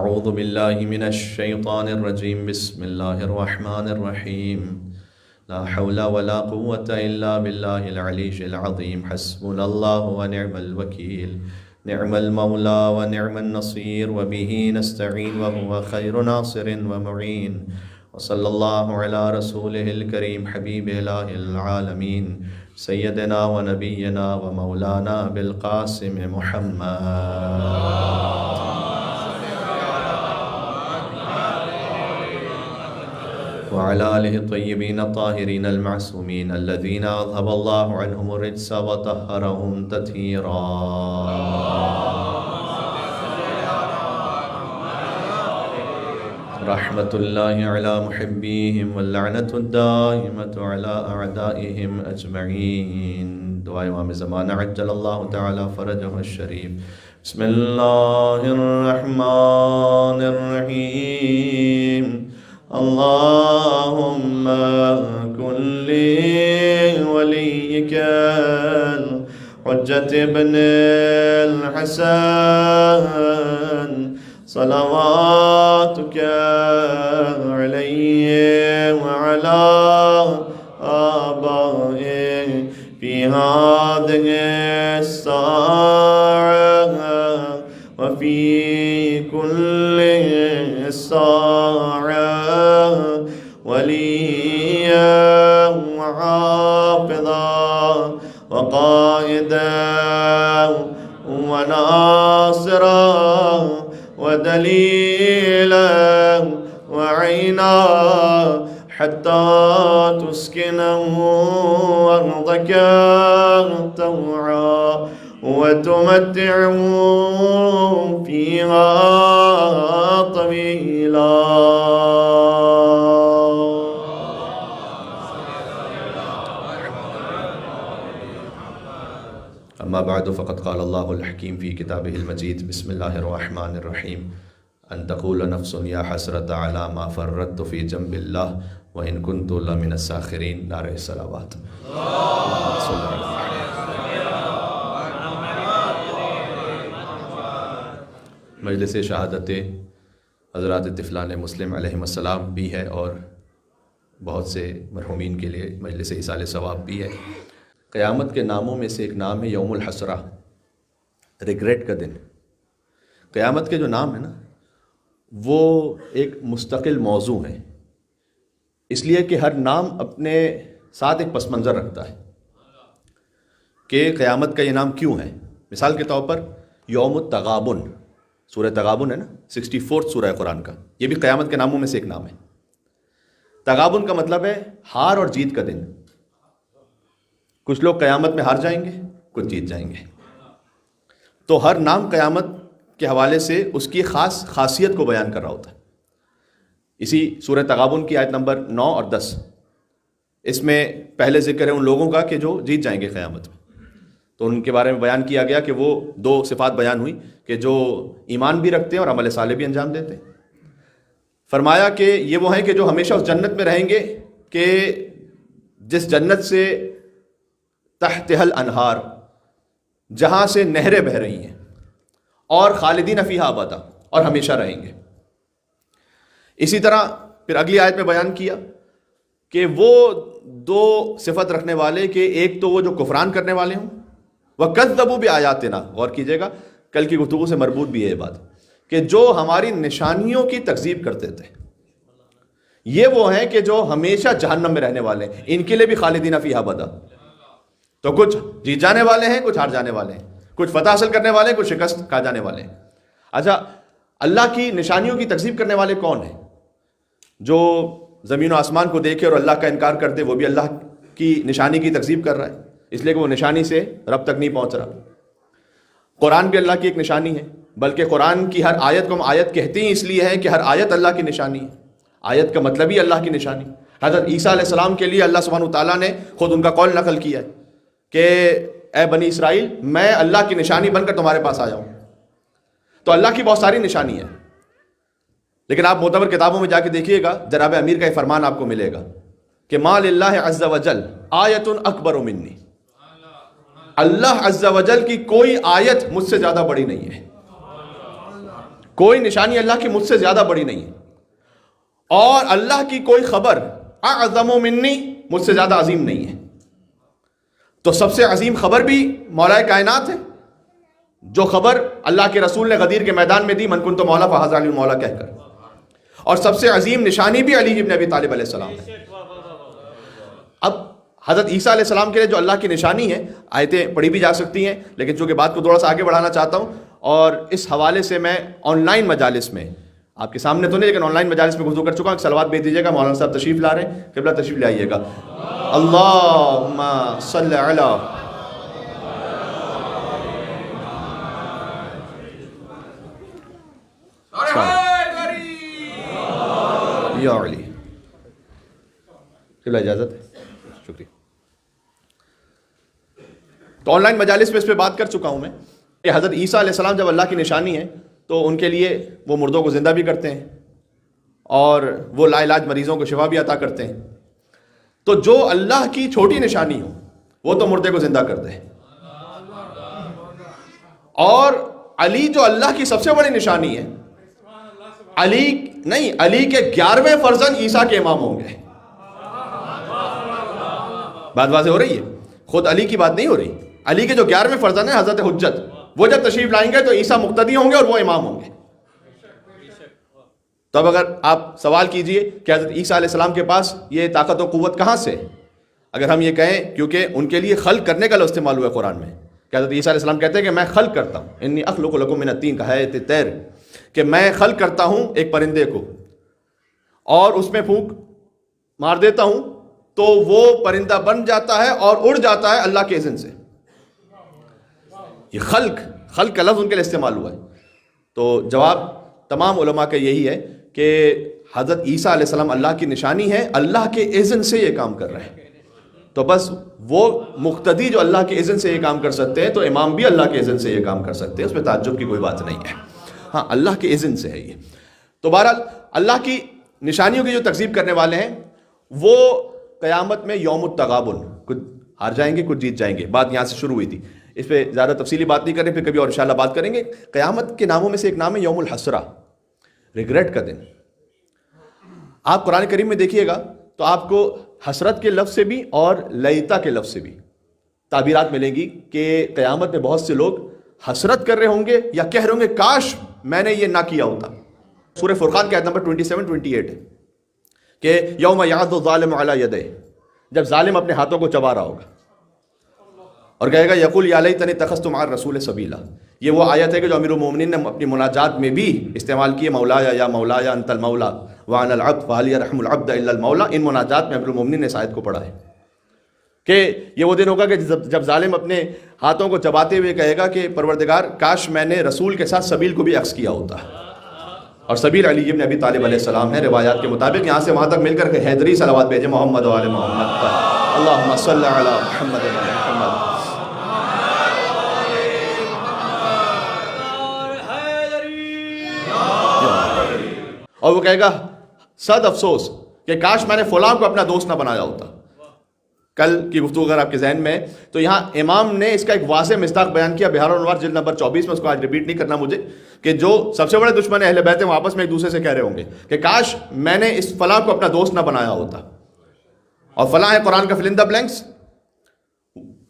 أعوذ بالله من الشيطان الرجيم بسم الله الرحمن الرحيم لا حول ولا قوة إلا بالله العلي العظيم حسبنا الله ونعم الوكيل نعم المولى ونعم النصير وبه نستعين وهو خير ناصر ومعين وصلى الله على رسوله الكريم حبيب إله العالمين سيدنا ونبينا ومولانا بالقاسم محمد وعلى آله الطيبين الطاهرين المعصومين الذين أذهب الله عنهم الرجس وطهرهم تطهيرا رحمة الله على محبيهم واللعنة الدائمة على أعدائهم أجمعين دعاء امام زمانہ عجل اللہ تعالی فرجہ الشریف بسم اللہ الرحمن الرحیم اللهم كن لوليك الحجة ابن الحسن صلواتك عليه وعلى آبائه في هذه الساعة وفي كل الساعة وليا وحافظا وقائدا وناصرا ودليلا وعينا حتى تسكنه أرضك طوعا وتمتعه فيها طويلا أما بعد فقد قال الله الحكيم في كتابه المجيد بسم الله الرحمن الرحيم أن تقول نفس يا حسرة على ما فرطت في جنب الله وإن كنت لمن الساخرين نعرہ الصلوات مجلس شہادت حضرات طفلان مسلم علیہم السلام بھی ہے اور بہت سے مرحومین کے لیے مجلس ایصال ثواب بھی ہے۔ قیامت کے ناموں میں سے ایک نام ہے یوم الحسرہ، ریگریٹ کا دن۔ قیامت کے جو نام ہے نا وہ ایک مستقل موضوع ہے، اس لیے کہ ہر نام اپنے ساتھ ایک پس منظر رکھتا ہے کہ قیامت کا یہ نام کیوں ہے۔ مثال کے طور پر یوم التغابن، سورہ تغابن ہے نا، 64 سورہ قرآن کا، یہ بھی قیامت کے ناموں میں سے ایک نام ہے۔ تغابن کا مطلب ہے ہار اور جیت کا دن۔ کچھ لوگ قیامت میں ہار جائیں گے، کچھ جیت جائیں گے۔ تو ہر نام قیامت کے حوالے سے اس کی خاص خاصیت کو بیان کر رہا ہوتا ہے۔ اسی سورہ تغابن کی آیت نمبر 9 اور 10، اس میں پہلے ذکر ہے ان لوگوں کا کہ جو جیت جائیں گے قیامت میں، تو ان کے بارے میں بیان کیا گیا کہ وہ دو صفات بیان ہوئی کہ جو ایمان بھی رکھتے ہیں اور عمل صالح بھی انجام دیتے ہیں۔ فرمایا کہ یہ وہ ہیں کہ جو ہمیشہ اس جنت میں رہیں گے کہ جس جنت سے تحتها الانہار، جہاں سے نہریں بہہ رہی ہیں، اور خالدین فیہا ابدا، اور ہمیشہ رہیں گے۔ اسی طرح پھر اگلی آیت میں بیان کیا کہ وہ دو صفت رکھنے والے کہ ایک تو وہ جو کفران کرنے والے ہوں، وَكَذَّبُوا بِآيَاتِنَا، غور کیجئے گا کل کی گفتگو سے مربوط بھی ہے یہ بات، کہ جو ہماری نشانیوں کی تکذیب کرتے تھے، یہ وہ ہیں کہ جو ہمیشہ جہنم میں رہنے والے ہیں، ان کے لیے بھی خالدین فیہا ابدا۔ تو کچھ جیت جانے والے ہیں، کچھ ہار جانے والے ہیں، کچھ فتح حاصل کرنے والے ہیں، کچھ شکست کھا جانے والے ہیں۔ اچھا، اللہ کی نشانیوں کی تکذیب کرنے والے کون ہیں؟ جو زمین و آسمان کو دیکھے اور اللہ کا انکار کر دے، وہ بھی اللہ کی نشانی کی تکذیب کر رہا ہے، اس لیے کہ وہ نشانی سے رب تک نہیں پہنچ رہا۔ قرآن بھی اللہ کی ایک نشانی ہے، بلکہ قرآن کی ہر آیت کو ہم آیت کہتے ہیں اس لیے ہے کہ ہر آیت اللہ کی نشانی ہے۔ آیت کا مطلب ہی اللہ کی نشانی۔ حضرت عیسیٰ علیہ السلام کے لیے اللہ سبحانہ وتعالیٰ نے خود ان کا قول نقل کیا ہے کہ اے بنی اسرائیل، میں اللہ کی نشانی بن کر تمہارے پاس آیا ہوں۔ تو اللہ کی بہت ساری نشانی ہے، لیکن آپ معتبر کتابوں میں جا کے دیکھیے گا، جناب امیر کا یہ فرمان آپ کو ملے گا کہ ما للہ عز وجل آیت اکبر منی، اللہ عز وجل کی کوئی آیت مجھ سے زیادہ بڑی نہیں ہے، کوئی نشانی اللہ کی مجھ سے زیادہ بڑی نہیں ہے، اور اللہ کی کوئی خبر اعظم منی مجھ سے زیادہ عظیم نہیں ہے۔ تو سب سے عظیم خبر بھی مولا کائنات ہے، جو خبر اللہ کے رسول نے غدیر کے میدان میں دی، من کنت مولا فہذا علی المولا کہہ کر، اور سب سے عظیم نشانی بھی علی ابن ابی طالب علیہ السلام ہے۔ اب حضرت عیسیٰ علیہ السلام کے لیے جو اللہ کی نشانی ہے، آیتیں پڑھی بھی جا سکتی ہیں، لیکن چونکہ بات کو تھوڑا سا آگے بڑھانا چاہتا ہوں، اور اس حوالے سے میں آن لائن مجالس میں آپ کے سامنے تو نہیں لیکن آن لائن مجالس میں گفتگو کر چکا ہوں۔ صلوات بھیج دیجیے گا، مولانا صاحب تشریف لا رہے ہیں، قبلہ تشریف لے آئیے گا۔ اللہم صلی علی یا علی، قبلہ اجازت ہے، شکریہ۔ تو آن لائن مجالس میں اس پہ بات کر چکا ہوں میں کہ حضرت عیسیٰ علیہ السلام جب اللہ کی نشانی ہے تو ان کے لیے وہ مردوں کو زندہ بھی کرتے ہیں اور وہ لا علاج مریضوں کو شفا بھی عطا کرتے ہیں۔ تو جو اللہ کی چھوٹی نشانی ہو وہ تو مردے کو زندہ کرتے ہیں، اور علی جو اللہ کی سب سے بڑی نشانی ہے، علی کے 11ویں فرزند عیسیٰ کے امام ہوں گے۔ بات واضح ہو رہی ہے، خود علی کی بات نہیں ہو رہی، علی کے جو 11ویں فرزند ہیں حضرت حجت، وہ جب تشریف لائیں گے تو عیسیٰ مقتدی ہوں گے اور وہ امام ہوں گے۔ تو اب اگر آپ سوال کیجئے کہ حضرت عیسیٰ علیہ السلام کے پاس یہ طاقت و قوت کہاں سے، اگر ہم یہ کہیں، کیونکہ ان کے لیے خلق کرنے کا لفظ استعمال ہوا ہے قرآن میں، کہ حضرت عیسیٰ علیہ السلام کہتے ہیں کہ میں خلق کرتا ہوں، انی اخلق لکم من الطین کہیۃ الطیر، کہ میں خلق کرتا ہوں ایک پرندے کو اور اس میں پھونک مار دیتا ہوں تو وہ پرندہ بن جاتا ہے اور اڑ جاتا ہے اللہ کے اذن سے۔ یہ خلق کا لفظ ان کے لیے استعمال ہوا ہے۔ تو جواب تمام علماء کا یہی ہے کہ حضرت عیسیٰ علیہ السلام اللہ کی نشانی ہے، اللہ کے اذن سے یہ کام کر رہے ہیں۔ تو بس وہ مقتدی جو اللہ کے اذن سے یہ کام کر سکتے ہیں، تو امام بھی اللہ کے اذن سے یہ کام کر سکتے ہیں، اس میں تعجب کی کوئی بات نہیں ہے۔ ہاں، اللہ کے اذن سے ہے یہ۔ تو بہرحال اللہ کی نشانیوں کی جو تکذیب کرنے والے ہیں وہ قیامت میں یوم التغابن، کچھ ہار جائیں گے کچھ جیت جائیں گے، بات یہاں سے شروع ہوئی تھی، اس پہ زیادہ تفصیلی بات نہیں کریں، پھر کبھی اور انشاءاللہ بات کریں گے۔ قیامت کے ناموں میں سے ایک نام ہے یوم الحسرہ، ریگریٹ کا دن۔ آپ قرآن کریم میں دیکھیے گا تو آپ کو حسرت کے لفظ سے بھی اور لیتا کے لفظ سے بھی تعبیرات ملیں گی کہ قیامت میں بہت سے لوگ حسرت کر رہے ہوں گے یا کہہ رہے ہوں گے کاش میں نے یہ نہ کیا ہوتا۔ سورہ فرقان کی آیت نمبر 27-28 ہے کہ یوم یعض الظالم علی یدیہ، جب ظالم اپنے ہاتھوں کو چبا رہا ہوگا اور کہے گا یقول یا لیتنی اتخذت مع الرسول سبیلا۔ یہ وہ آیت ہے کہ جو امیر المومنین نے اپنی مناجات میں بھی استعمال کی ہے، مولایا یا مولایا انت المولا وانا العبد فهل يرحم العبد الا المولا۔ ان مناجات میں امیر المومنین نے اس آیت کو پڑھا ہے کہ یہ وہ دن ہوگا کہ جب ظالم اپنے ہاتھوں کو چباتے ہوئے کہے گا کہ پروردگار کاش میں نے رسول کے ساتھ سبیل کو بھی عکس کیا ہوتا۔ اور سبیل علی ابن ابی طالب علیہ السلام ہے، روایات کے مطابق یہاں سے وہاں تک مل کر حیدری صلوات بھیجے محمد و آل محمد پر، اللہم صلی علی محمد و آل محمد۔ اور وہ کہے گا صد افسوس کہ کاش میں نے فلاں کو اپنا دوست نہ بنایا ہوتا۔ کل کی گفتگو اگر آپ کے ذہن میں ہے تو یہاں امام نے اس کا ایک واضح مصداق بیان کیا، بہار الانوار جلد نمبر 24 میں، اس کو آج ریپیٹ نہیں کرنا مجھے، کہ جو سب سے بڑے دشمن اہل بیت ہیں وہ آپس میں ایک دوسرے سے کہہ رہے ہوں گے کہ کاش میں نے اس فلاں کو اپنا دوست نہ بنایا ہوتا۔ اور فلاں ہے قرآن کا فل ان دا بلینکس،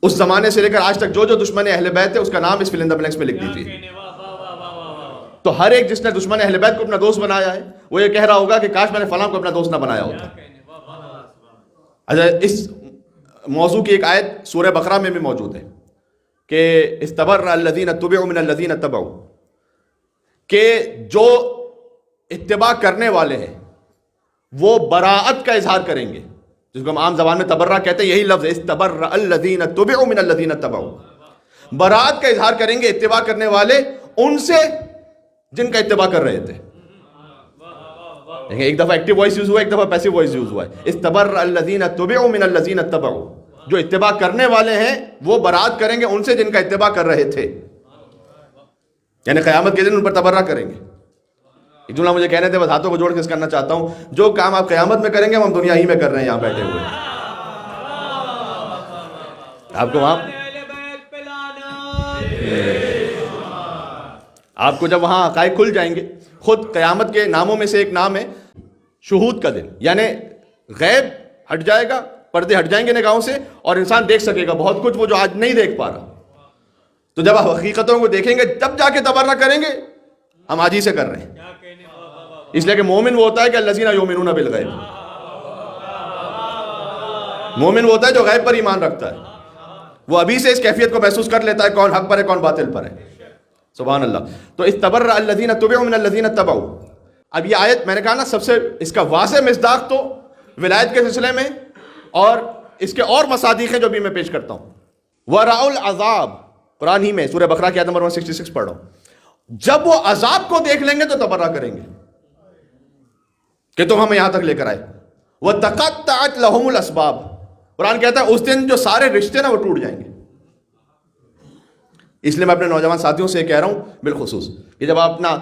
اس زمانے سے لے کر آج تک جو دشمن اہل بیت ہے اس کا نام اس فل ان دا بلینکس میں لکھ دیجیے۔ تو ہر ایک جس نے دشمن اہل بیت کو اپنا دوست بنایا ہے وہ یہ کہہ رہا ہوگا کہ کاش میں نے فلاں کو اپنا دوست نہ بنایا ہوتا۔ اچھا، اس موضوع کی ایک آیت سورہ بقرہ میں بھی موجود ہے کہ استبرأ الذین اتبعوا من الذین اتبعوا، کہ جو اتباع کرنے والے ہیں وہ براءت کا اظہار کریں گے، جس کو ہم عام زبان میں تبرہ کہتے ہیں، یہی لفظ ہے استبرأ الذین اتبعوا من الذین اتبعوا۔ براءت کا اظہار کریں گے اتباع کرنے والے ان سے جن کا اتباع کر رہے تھے۔ ایک دفعہ ایکٹیو وائس یوز ہوا ہے، ایک دفعہ پیسو وائس یوز ہوا ہے۔ استبرأ الذین اتبعوا من الذین اتبعوا، جو اتباع کرنے والے ہیں وہ برات کریں گے ان سے جن کا اتباع کر رہے تھے، یعنی قیامت کے دن ان پر تبرہ کریں گے۔ ایک جملہ مجھے کہنے تھے، بس ہاتھوں کو جوڑ کے اس کرنا چاہتا ہوں، جو کام آپ قیامت میں کریں گے ہم دنیا ہی میں کر رہے ہیں یہاں بیٹھے ہوئے۔ آپ کو وہاں آپ کو جب وہاں حقائق کھل جائیں گے خود قیامت کے ناموں میں سے ایک نام ہے شہود کا دن، یعنی غیب ہٹ جائے گا، پردے ہٹ جائیں گے نگاہوں سے، اور انسان دیکھ سکے گا بہت کچھ وہ جو آج نہیں دیکھ پا رہا. تو جب آپ حقیقتوں کو دیکھیں گے تب جا کے تبرہ کریں گے. ہم آج ہی سے کر رہے ہیں، اس لیے کہ مومن وہ ہوتا ہے کہ الذین یؤمنون بالغیب. مومن وہ ہوتا ہے جو غیب پر ایمان رکھتا ہے، وہ ابھی سے اس کیفیت کو محسوس کر لیتا ہے کون حق پر ہے کون باطل پر ہے. سبحان اللہ. تو استبرأ الذین اتبعوا من الذین اتبعوا. اب یہ آیت میں نے کہا نا سب سے اس کا واضح مصداق تو ولایت کے سلسلے میں اور اس کے اور مصادیق ہیں جو بھی میں پیش کرتا ہوں. وَرَأَوْا الْعَذَابَ، قرآن ہی میں سورہ بقرہ کی آیت نمبر 166 پڑھ رہا ہوں. جب وہ عذاب کو دیکھ لیں گے تو تبرہ کریں گے کہ تم ہمیں یہاں تک لے کر آئے. وَتَقَطَّعَتْ لَهُمُ الْأَسْبَابُ، قرآن کہتا ہے اس دن جو سارے رشتے نا وہ ٹوٹ جائیں گے. اس لیے میں اپنے نوجوان ساتھیوں سے کہہ رہا ہوں بالخصوص کہ جب آپ اپنا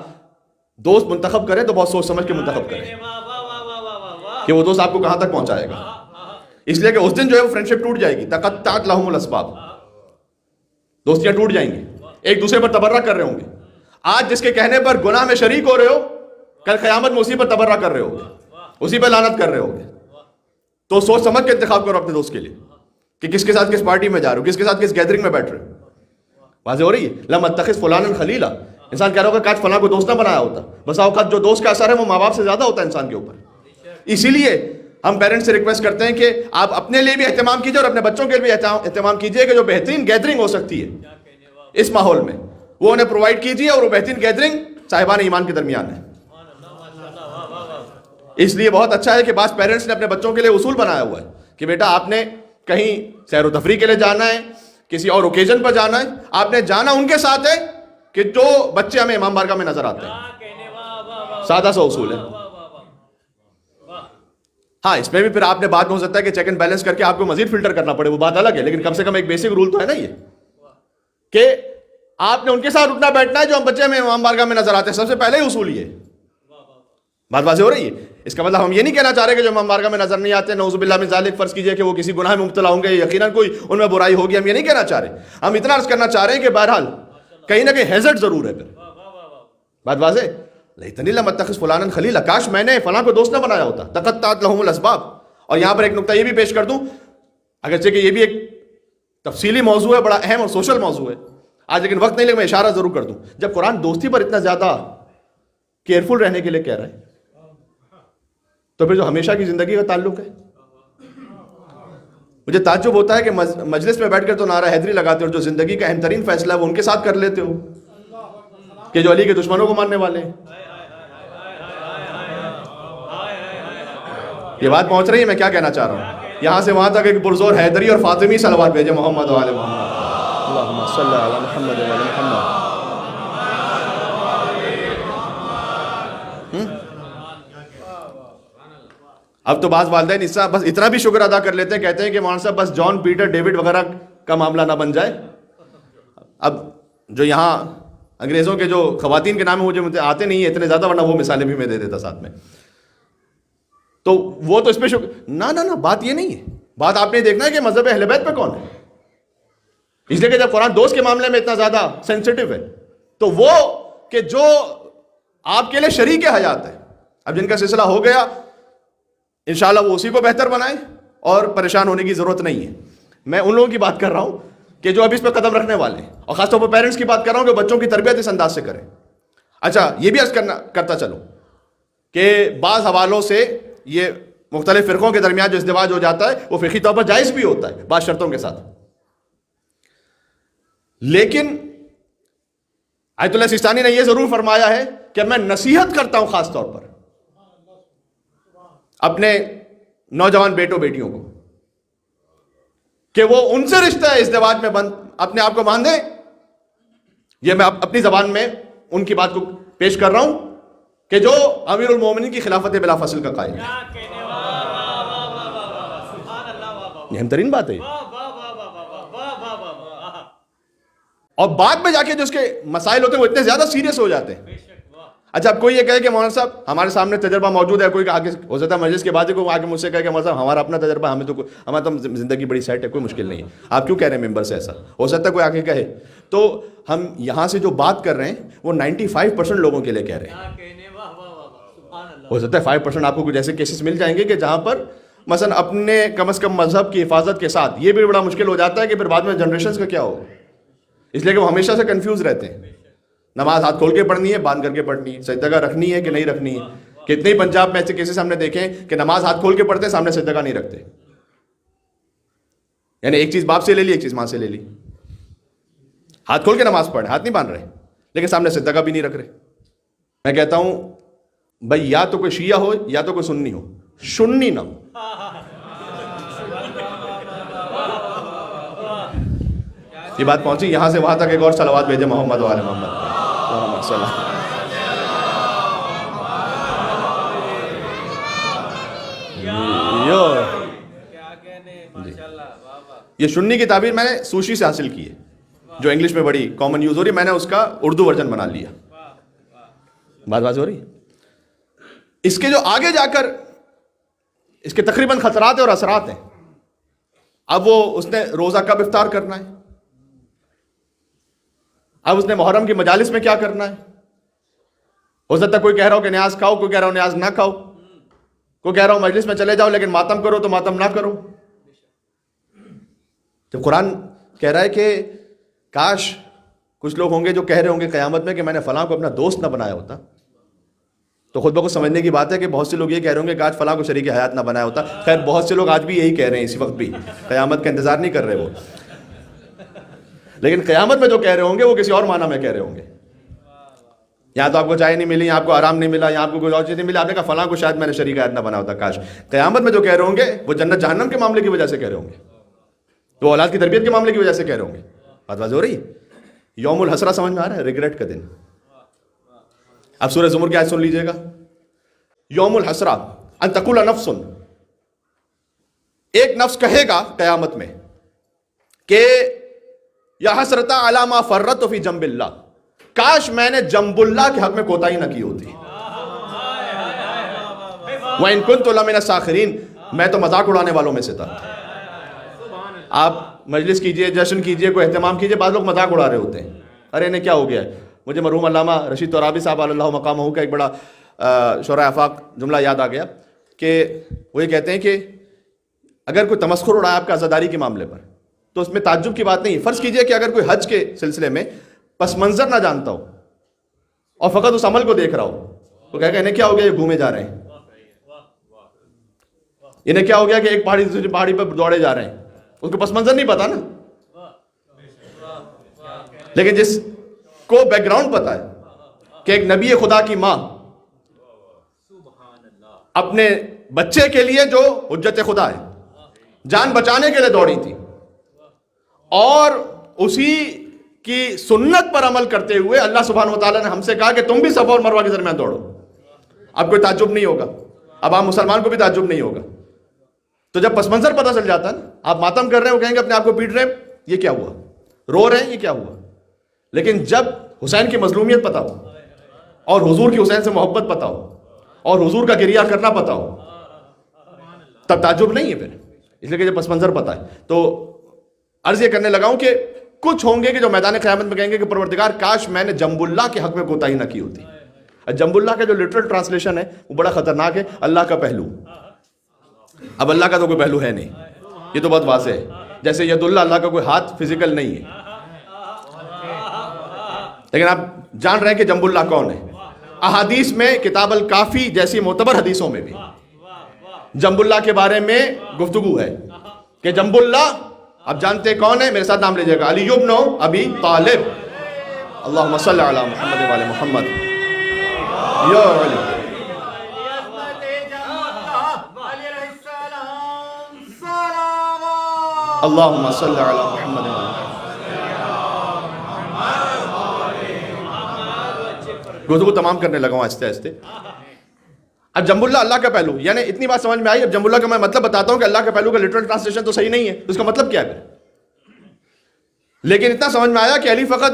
دوست منتخب کریں تو بہت سوچ سمجھ کے منتخب کریں کہ وہ دوست آپ کو کہاں تک پہنچائے گا. اس لیے کہ اس دن جو ہے وہ فرینڈشپ ٹوٹ جائے گی. تقطعت لهم الاسباب، دوستیاں ٹوٹ جائیں گی، ایک دوسرے پر تبرہ کر رہے ہوں گے. آج جس کے کہنے پر گناہ میں شریک ہو رہے ہو، کل قیامت میں اسی پر تبرہ کر رہے ہو گے، اسی پر لعنت کر رہے ہو گے. تو سوچ سمجھ کے انتخاب کرو اپنے دوست کے لیے کہ کس کے ساتھ کس پارٹی میں جا رہے ہو، کس کے ساتھ کس گیدرنگ میں بیٹھ رہے ہو. واضح ہو رہی ہے. لم اتخذ فلانا خلیلا، انسان کہہ رہا ہوگا کاش فلاں کو دوست نہ بنایا ہوتا. بسا اوقات جو دوست کا اثر ہے وہ ماں باپ سے زیادہ ہوتا ہے انسان کے اوپر. اسی لیے ہم پیرنٹس سے ریکویسٹ کرتے ہیں کہ آپ اپنے لیے بھی اہتمام کیجیے اور اپنے بچوں کے لیے بھی اہتمام کیجیے کہ جو بہترین گیدرنگ ہو سکتی ہے اس ماحول میں وہ انہیں پرووائڈ کیجیے، اور وہ بہترین گیدرنگ صاحبان ایمان کے درمیان ہے. اس لیے بہت اچھا ہے کہ بعض پیرنٹس نے اپنے بچوں کے لیے اصول بنایا ہوا ہے کہ بیٹا آپ نے کہیں سیر و تفریح کے لیے جانا ہے، کسی اور اوکیزن پر جانا ہے، آپ نے جانا ان کے ساتھ ہے کہ جو بچے ہمیں امام بارگاہ میں نظر آتے ہیں. سادہ سا اصول ہے. ہاں اس میں بھی پھر آپ نے بات میں ہو سکتا ہے کہ چیک اینڈ بیلنس کر کے آپ کو مزید فلٹر کرنا پڑے، وہ بات الگ ہے، لیکن کم سے کم ایک بیسک رول تو ہے نا یہ کہ آپ نے ان کے ساتھ اٹھنا بیٹھنا ہے جو ہم بچے ہمیں امام بارگاہ میں نظر آتے ہیں. سب سے پہلے ہی اصول یہ بات واضح ہو رہی ہے. اس کا مطلب ہم یہ نہیں کہنا چاہ رہے کہ جو امام بارگاہ میں نظر نہیں آتے نعوذ باللہ من ذالک فرض کیجئے کہ وہ کسی گناہ میں مبتلا ہوں گے، یقیناً کوئی ان میں برائی ہوگی، ہم یہ نہیں کہنا چاہ رہے. ہم اتنا عرض کرنا چاہ رہے ہیں کہ بہرحال کہیں نہ کہیں ہیزرڈ ضرور ہے. پھر بات واضح. لیتنی لم اتخذ فلانا خلیلا، کاش میں نے فلاں کو دوست نہ بنایا ہوتا. تقطعت لهم الاسباب. اور یہاں پر ایک نقطہ یہ بھی پیش کر دوں، اگرچہ کہ یہ بھی ایک تفصیلی موضوع ہے، بڑا اہم اور سوشل موضوع ہے آج، لیکن وقت نہیں لگے میں اشارہ ضرور کر دوں. جب قرآن دوستی پر اتنا زیادہ کیئرفل رہنے کے لیے کہہ رہا ہے تو پھر جو ہمیشہ کی زندگی کا تعلق ہے، مجھے تعجب ہوتا ہے کہ مجلس میں بیٹھ کر تو نعرہ حیدری لگاتے ہو، جو زندگی کا اہم ترین فیصلہ ہے وہ ان کے ساتھ کر لیتے ہو کہ جو علی کے دشمنوں کو ماننے والے ہیں. یہ بات پہنچ رہی ہے میں کیا کہنا چاہ رہا ہوں. یہاں سے وہاں تک ایک پرزور حیدری اور فاطمی صلوات بھیجے محمد و آل محمد. اللہم صلی علی محمد و آل محمد. اب تو بعض والدین اس طرح بس اتنا بھی شکر ادا کر لیتے ہیں، کہتے ہیں کہ مولانا صاحب بس جان پیٹر ڈیوڈ وغیرہ کا معاملہ نہ بن جائے. اب جو یہاں انگریزوں کے جو خواتین کے نام ہیں مجھے آتے نہیں ہیں اتنے زیادہ، ورنہ وہ مثالیں بھی میں دے دیتا ساتھ میں. تو وہ تو اس پہ شکر نہ بات یہ نہیں ہے. بات آپ نے دیکھنا ہے کہ مذہب اہل بیت پہ کون ہے. اس لیے کہ جب قرآن دوست کے معاملے میں اتنا زیادہ سینسٹیو ہے تو وہ کہ جو آپ کے لیے شریک حیات ہے، اب جن کا سلسلہ ہو گیا انشاءاللہ وہ اسی کو بہتر بنائیں اور پریشان ہونے کی ضرورت نہیں ہے. میں ان لوگوں کی بات کر رہا ہوں کہ جو اب اس پہ قدم رکھنے والے ہیں، اور خاص طور پر پیرنٹس کی بات کر رہا ہوں کہ بچوں کی تربیت اس انداز سے کریں. اچھا یہ بھی عرض کرتا چلوں کہ بعض حوالوں سے یہ مختلف فرقوں کے درمیان جو ازدواج ہو جاتا ہے وہ فقہی طور پر جائز بھی ہوتا ہے بعض شرطوں کے ساتھ، لیکن آیت اللہ سیستانی نے یہ ضرور فرمایا ہے کہ میں نصیحت کرتا ہوں خاص طور پر اپنے نوجوان بیٹوں بیٹیوں کو کہ وہ ان سے رشتہ ازدواج میں اپنے آپ کو باندھیں. یہ میں اپنی زبان میں ان کی بات کو پیش کر رہا ہوں کہ جو امیر المومنین کی خلافت بلا فصل کا قائل ہے. یہ اہم ترین بات ہے. اور بعد میں جا کے جو اس کے مسائل ہوتے ہیں وہ اتنے زیادہ سیریس ہو جاتے ہیں. اچھا اب کوئی یہ کہے کہ مولانا صاحب ہمارے سامنے تجربہ موجود ہے، کوئی آگے ہو سکتا ہے مجلس کے بعد کوئی آگے مجھ سے کہے کہ مولانا صاحب ہمارا اپنا تجربہ، ہمارا تو زندگی بڑی سیٹ ہے، کوئی مشکل نہیں ہے، آپ کیوں کہہ رہے ہیں ممبر سے ایسا؟ ہو سکتا ہے کوئی آگے کہے. تو ہم یہاں سے جو بات کر رہے ہیں وہ 95% لوگوں کے لیے کہہ رہے ہیں. ہو سکتا ہے 5% آپ کو کچھ ایسے کیسز مل جائیں گے کہ جہاں پر مثلا اپنے کم از کم مذہب کی حفاظت کے ساتھ یہ بھی بڑا مشکل ہو جاتا ہے کہ پھر بعد میں جنریشنز کا کیا ہوگا، اس لیے کہ وہ ہمیشہ سے کنفیوز رہتے ہیں. نماز ہاتھ کھول کے پڑھنی ہے، باندھ کر کے پڑھنی ہے، سجدہ رکھنی ہے کہ نہیں رکھنی ہے. کتنے ہی پنجاب میں ایسے کیسز ہم نے دیکھے ہیں کہ نماز ہاتھ کھول کے پڑھتے ہیں، سامنے سجدہ نہیں رکھتے. یعنی ایک چیز باپ سے لے لی، ایک چیز ماں سے لے لی. ہاتھ کھول کے نماز پڑھے، ہاتھ نہیں باندھ رہے، لیکن سامنے سجدہ بھی نہیں رکھ رہے. میں کہتا ہوں بھائی یا تو کوئی شیعہ ہو یا تو کوئی سنی ہو، سنی نہ ہو. یہ بات پہنچی یہاں سے وہاں تک، ایک اور صلوات بھیجے محمد وعلی محمد محمد صلی اللہ. یہ سنی کی تعبیر میں نے سوشی سے حاصل کی ہے، جو انگلش میں بڑی کامن یوز ہو رہی ہے، میں نے اس کا اردو ورژن بنا لیا. بات واضح ہو رہی ہے. اس کے جو آگے جا کر اس کے تقریباً خطرات اور اثرات ہیں. اب وہ اس نے روزہ کب افطار کرنا ہے، اب اس نے محرم کی مجالس میں کیا کرنا ہے. ہو سکتا ہے کوئی کہہ رہا ہو کہ نیاز کھاؤ، کوئی کہہ رہا ہو نیاز نہ کھاؤ، کوئی کہہ رہا ہو مجلس میں چلے جاؤ لیکن ماتم کرو تو ماتم نہ کرو. جب قرآن کہہ رہا ہے کہ کاش کچھ لوگ ہوں گے جو کہہ رہے ہوں گے قیامت میں کہ میں نے فلاں کو اپنا دوست نہ بنایا ہوتا، تو خود بخود سمجھنے کی بات ہے کہ بہت سے لوگ یہ کہہ رہے ہوں گے کہ آج فلاں کو شریک حیات نہ بنایا ہوتا. خیر بہت سے لوگ آج بھی یہی کہہ رہے ہیں، اسی وقت بھی قیامت کا انتظار نہیں کر رہے وہ، لیکن قیامت میں جو کہہ رہے ہوں گے وہ کسی اور معنی میں کہہ رہے ہوں گے. یہاں تو آپ کو چائے نہیں ملی، یہاں آپ کو آرام نہیں ملا، یہاں آپ کو کوئی اور چیز نہیں ملا، آپ نے کہا فلاں کو شاید میں نے شریک حیات نہ بنا ہوتا. کاش. قیامت میں جو کہہ رہے ہوں گے وہ جنت جہنم کے معاملے کی وجہ سے کہہ رہے ہوں گے، وہ اولاد کی تربیت کے معاملے کی وجہ سے کہہ رہے ہوں گے. بات واضح ہو رہی. یوم الحسرہ سمجھ میں آ رہا ہے، ریگریٹ کا دن. اب سورہ زمر کی آیت سن لیجئے گا. یوم الحسرہ ان تقول نفس، ایک نفس کہے گا قیامت میں کہ یا حسرتا علی ما فرطت فی جنب اللہ، کاش میں نے جنب اللہ کے حق میں کوتاہی نہ کی ہوتی. وَإِن كُنتُ لَمِنَ السَّاخِرِينَ، میں تو مذاق اڑانے والوں میں سے تھا. آپ مجلس کیجئے، جشن کیجئے، کوئی اہتمام کیجئے، بعض لوگ مذاق اڑا رہے ہوتے ہیں، ارے انہیں کیا ہو گیا ہے. مجھے مرحوم علامہ رشید ترابی صاحب علی اللہ مقامہ کا ایک بڑا شورائے آفاق جملہ یاد آ گیا کہ وہ یہ کہتے ہیں کہ اگر کوئی تمسخر اڑایا آپ کا عزاداری کے معاملے پر تو اس میں تعجب کی بات نہیں ہے. فرض کیجئے کہ اگر کوئی حج کے سلسلے میں پس منظر نہ جانتا ہو اور فقط اس عمل کو دیکھ رہا ہو تو کہے گا انہیں کیا ہو گیا، یہ گھومے جا رہے ہیں، انہیں کیا ہو گیا کہ ایک پہاڑی دوسری پہاڑی پر دوڑے جا رہے ہیں. اس کو پس منظر نہیں پتا نا. لیکن جس کو بیک گراؤنڈ پتا ہے کہ ایک نبی خدا کی ماں اپنے بچے کے لیے جو حجت خدا ہے جان بچانے کے لیے دوڑی تھی، اور اسی کی سنت پر عمل کرتے ہوئے اللہ سبحانہ و تعالیٰ نے ہم سے کہا کہ تم بھی صفا اور مروہ کے درمیان دوڑو. اب کوئی تعجب نہیں ہوگا، اب عام مسلمان کو بھی تعجب نہیں ہوگا. تو جب پس منظر پتہ چل جاتا ہے نا، آپ ماتم کر رہے ہیں، وہ کہیں گے اپنے آپ کو پیٹ رہے ہیں، یہ کیا ہوا، رو رہے ہیں، یہ کیا ہوا. لیکن جب حسین کی مظلومیت پتہ ہو اور حضور کی حسین سے محبت پتہ ہو اور حضور کا گریہ کرنا پتہ ہو تب تعجب نہیں ہے پھر، اس لیے کہ جب پس منظر پتہ ہے. تو عرض یہ کرنے لگا ہوں کہ کچھ ہوں گے کہ جو میدان قیامت میں کہیں گے کہ پروردگار کاش میں نے جنب اللہ کے حق میں کوتاہی نہ کی ہوتی. جنب اللہ کا جو لٹرل ٹرانسلیشن ہے وہ بڑا خطرناک ہے، اللہ کا پہلو. اب اللہ کا تو کوئی پہلو ہے نہیں، یہ تو بہت واضح ہے. جیسے ید اللہ، اللہ کا کوئی ہاتھ فزیکل نہیں ہے، لیکن آپ جان رہے ہیں کہ جنب اللہ کون ہے. احادیث میں کتاب الکافی جیسی معتبر حدیثوں میں بھی جنب اللہ کے بارے میں گفتگو ہے کہ جنب اللہ آپ جانتے کون ہے، میرے ساتھ نام لیجیے گا، علی ابن ابی طالب. اللہم صلی علی محمد وعلی محمد. یا علی اللہم صلی علی محمد وعلی محمد. گفتگو تمام کرنے لگا ہوں آہستہ آہستہ. اب جنب اللہ، اللہ کا پہلو، یعنی اتنی بات سمجھ میں آئی. اب جنب اللہ کا میں مطلب بتاتا ہوں کہ اللہ کا پہلو کا لٹرل ٹرانسلیشن تو صحیح نہیں ہے، اس کا مطلب کیا ہے پھر. لیکن اتنا سمجھ میں آیا کہ علی فقط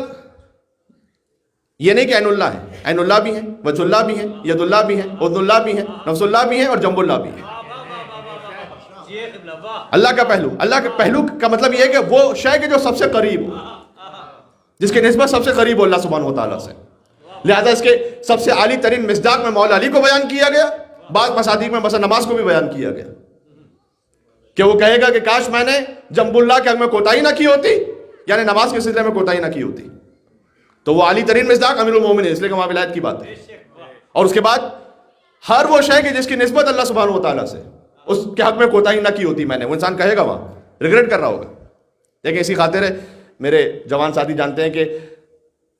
یہ نہیں کہ عین اللہ ہے، عین اللہ بھی ہیں، وجہ اللہ بھی ہیں، ید اللہ بھی ہیں، عدن اللہ بھی ہیں، نفس اللہ بھی ہیں اور جنب اللہ بھی ہیں۔ اللہ کا پہلو، اللہ کے پہلو کا مطلب یہ ہے کہ وہ شے کے جو سب سے قریب ہو، جس کی نسبت سب سے قریب ہو اللہ سبحانہ و تعالیٰ سے۔ لہذا اس کے سب سے عالی ترین مصداق میں مولا علی کو بیان کیا گیا، بعض مصادیق میں مثلا نماز کو بھی بیان کیا گیا کہ وہ کہے گا کہ کاش میں نے جنب اللہ کے حق میں کوتاہی نہ کی ہوتی، یعنی نماز کے سلسلے میں کوتاہی نہ کی ہوتی۔ تو وہ عالی ترین مصداق امیر المومنین ہے، اس لیے کہ وہاں ولایت کی بات ہے۔ اور اس کے بعد ہر وہ شے کہ جس کی نسبت اللہ سبحانہ و تعالیٰ سے، اس کے حق میں کوتاہی نہ کی ہوتی میں نے، وہ انسان کہے گا، وہاں ریگریٹ کر رہا ہوگا۔ لیکن اسی خاطر ہے میرے جوان ساتھی جانتے ہیں کہ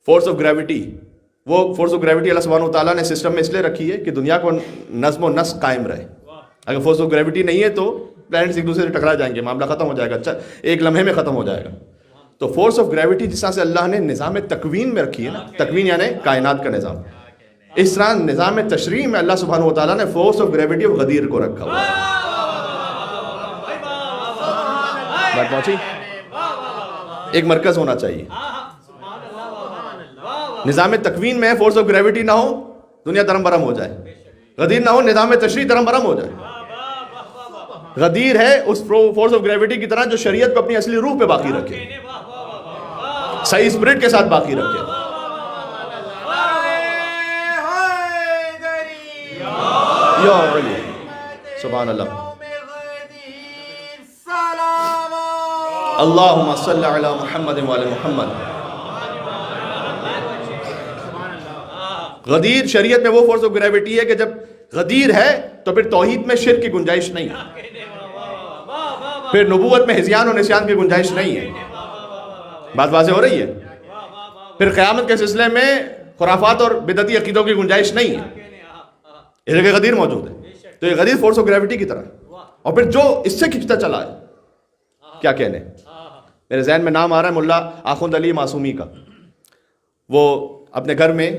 فورس آف گریوٹی، وہ فورس آف گریوٹی اللہ سبحانہ و تعالیٰ نے سسٹم میں اس لیے رکھی ہے کہ دنیا کو نظم و نسق قائم رہے۔ اگر فورس آف گریوٹی نہیں ہے تو پلانٹس ایک دوسرے سے ٹکرا جائیں گے، معاملہ ختم ہو جائے گا، اچھا ایک لمحے میں ختم ہو جائے گا۔ تو فورس آف گریوٹی جس طرح سے اللہ نے نظام تکوین میں رکھی ہے نا، تکوین یعنی کائنات کا نظام، اس طرح نظام تشریع میں اللہ سبحانہ و تعالیٰ نے فورس آف گریوٹی آف غدیر کو رکھا ہوا ہے۔ بات پہنچی؟ ایک مرکز ہونا چاہیے۔ نظام تکوین میں فورس آف گریوٹی نہ ہو، دنیا درم برم ہو جائے، غدیر نہ ہو، نظام تشریع درم برم ہو جائے۔ غدیر ہے اس فورس آف گریوٹی کی طرح جو شریعت کو اپنی اصلی روح پہ باقی رکھے، صحیح اسپرٹ کے ساتھ باقی رکھے۔ یا علی سبحان اللہ، اللہم صلی علی محمد وعلی محمد۔ غدیر شریعت میں وہ فورس آف گریوٹی ہے کہ جب غدیر ہے تو پھر توحید میں شرک کی گنجائش نہیں ہے، پھر نبوت میں ہذیان و نسیان کی گنجائش نہیں ہے۔ بات واضح ہو رہی ہے؟ پھر قیامت کے سلسلے میں خرافات اور بدعتی عقیدوں کی گنجائش نہیں ہے، اس لیے کہ غدیر موجود ہے۔ تو یہ غدیر فورس آف گریوٹی کی طرح ہے، اور پھر جو اس سے کھنچتا چلا ہے، کیا کہنے، میرے ذہن میں نام آ رہا ہے ملا آخوند علی معصومی کا۔ وہ اپنے گھر میں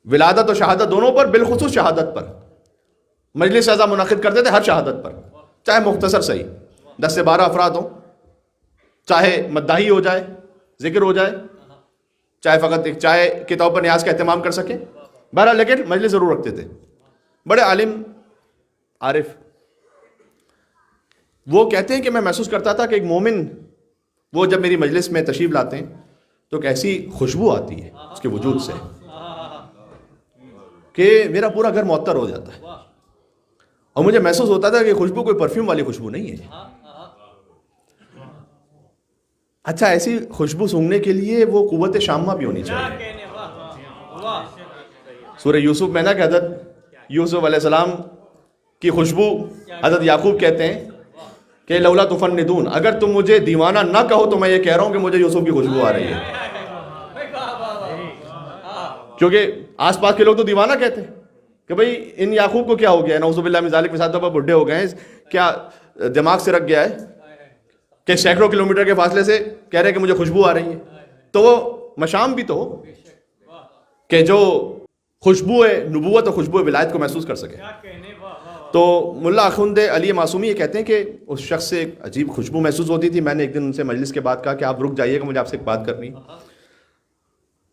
ولادت اور شہادت دونوں پر، بالخصوص شہادت پر مجلس اعضا منعقد کرتے تھے، ہر شہادت پر، چاہے مختصر صحیح 10 سے 12 افراد ہوں، چاہے مداحی ہو جائے، ذکر ہو جائے، چاہے فقط ایک چائے کے طور پر نیاز کا اہتمام کر سکیں، بہرحال لیکن مجلس ضرور رکھتے تھے۔ بڑے عالم عارف، وہ کہتے ہیں کہ میں محسوس کرتا تھا کہ ایک مومن وہ جب میری مجلس میں تشریف لاتے ہیں تو ایک ایسی خوشبو آتی ہے اس کے وجود سے کہ میرا پورا گھر معطر ہو جاتا ہے، اور مجھے محسوس ہوتا تھا کہ خوشبو کوئی پرفیوم والی خوشبو نہیں ہے۔ اچھا، ایسی خوشبو سونگھنے کے لیے وہ قوت شامہ بھی ہونی چاہیے۔ سورہ یوسف میں نا کہ حضرت یوسف علیہ السلام کی خوشبو حضرت یعقوب کہتے ہیں کہ لولا تفندون، اگر تم مجھے دیوانہ نہ کہو تو میں یہ کہہ رہا ہوں کہ مجھے یوسف کی خوشبو آ رہی ہے، کیونکہ آس پاس کے لوگ تو دیوانہ کہتے ہیں کہ بھئی ان یعقوب کو کیا ہو گیا ہے، نعوذ باللہ من ذالک، مثال طور پر بڈھے ہو گئے ہیں، کیا دماغ سے رکھ گیا ہے کہ سینکڑوں کلومیٹر کے فاصلے سے کہہ رہے ہیں کہ مجھے خوشبو آ رہی ہے۔ تو وہ مشام بھی تو ہو کہ جو خوشبو نبوت اور خوشبو ولایت کو محسوس کر سکے۔ تو ملا آخوند علی معصومی یہ کہتے ہیں کہ اس شخص سے ایک عجیب خوشبو محسوس ہوتی تھی۔ میں نے ایک دن ان سے مجلس کے بعد کہا کہ آپ رک جائیے گا، مجھے آپ سے ایک بات کرنی،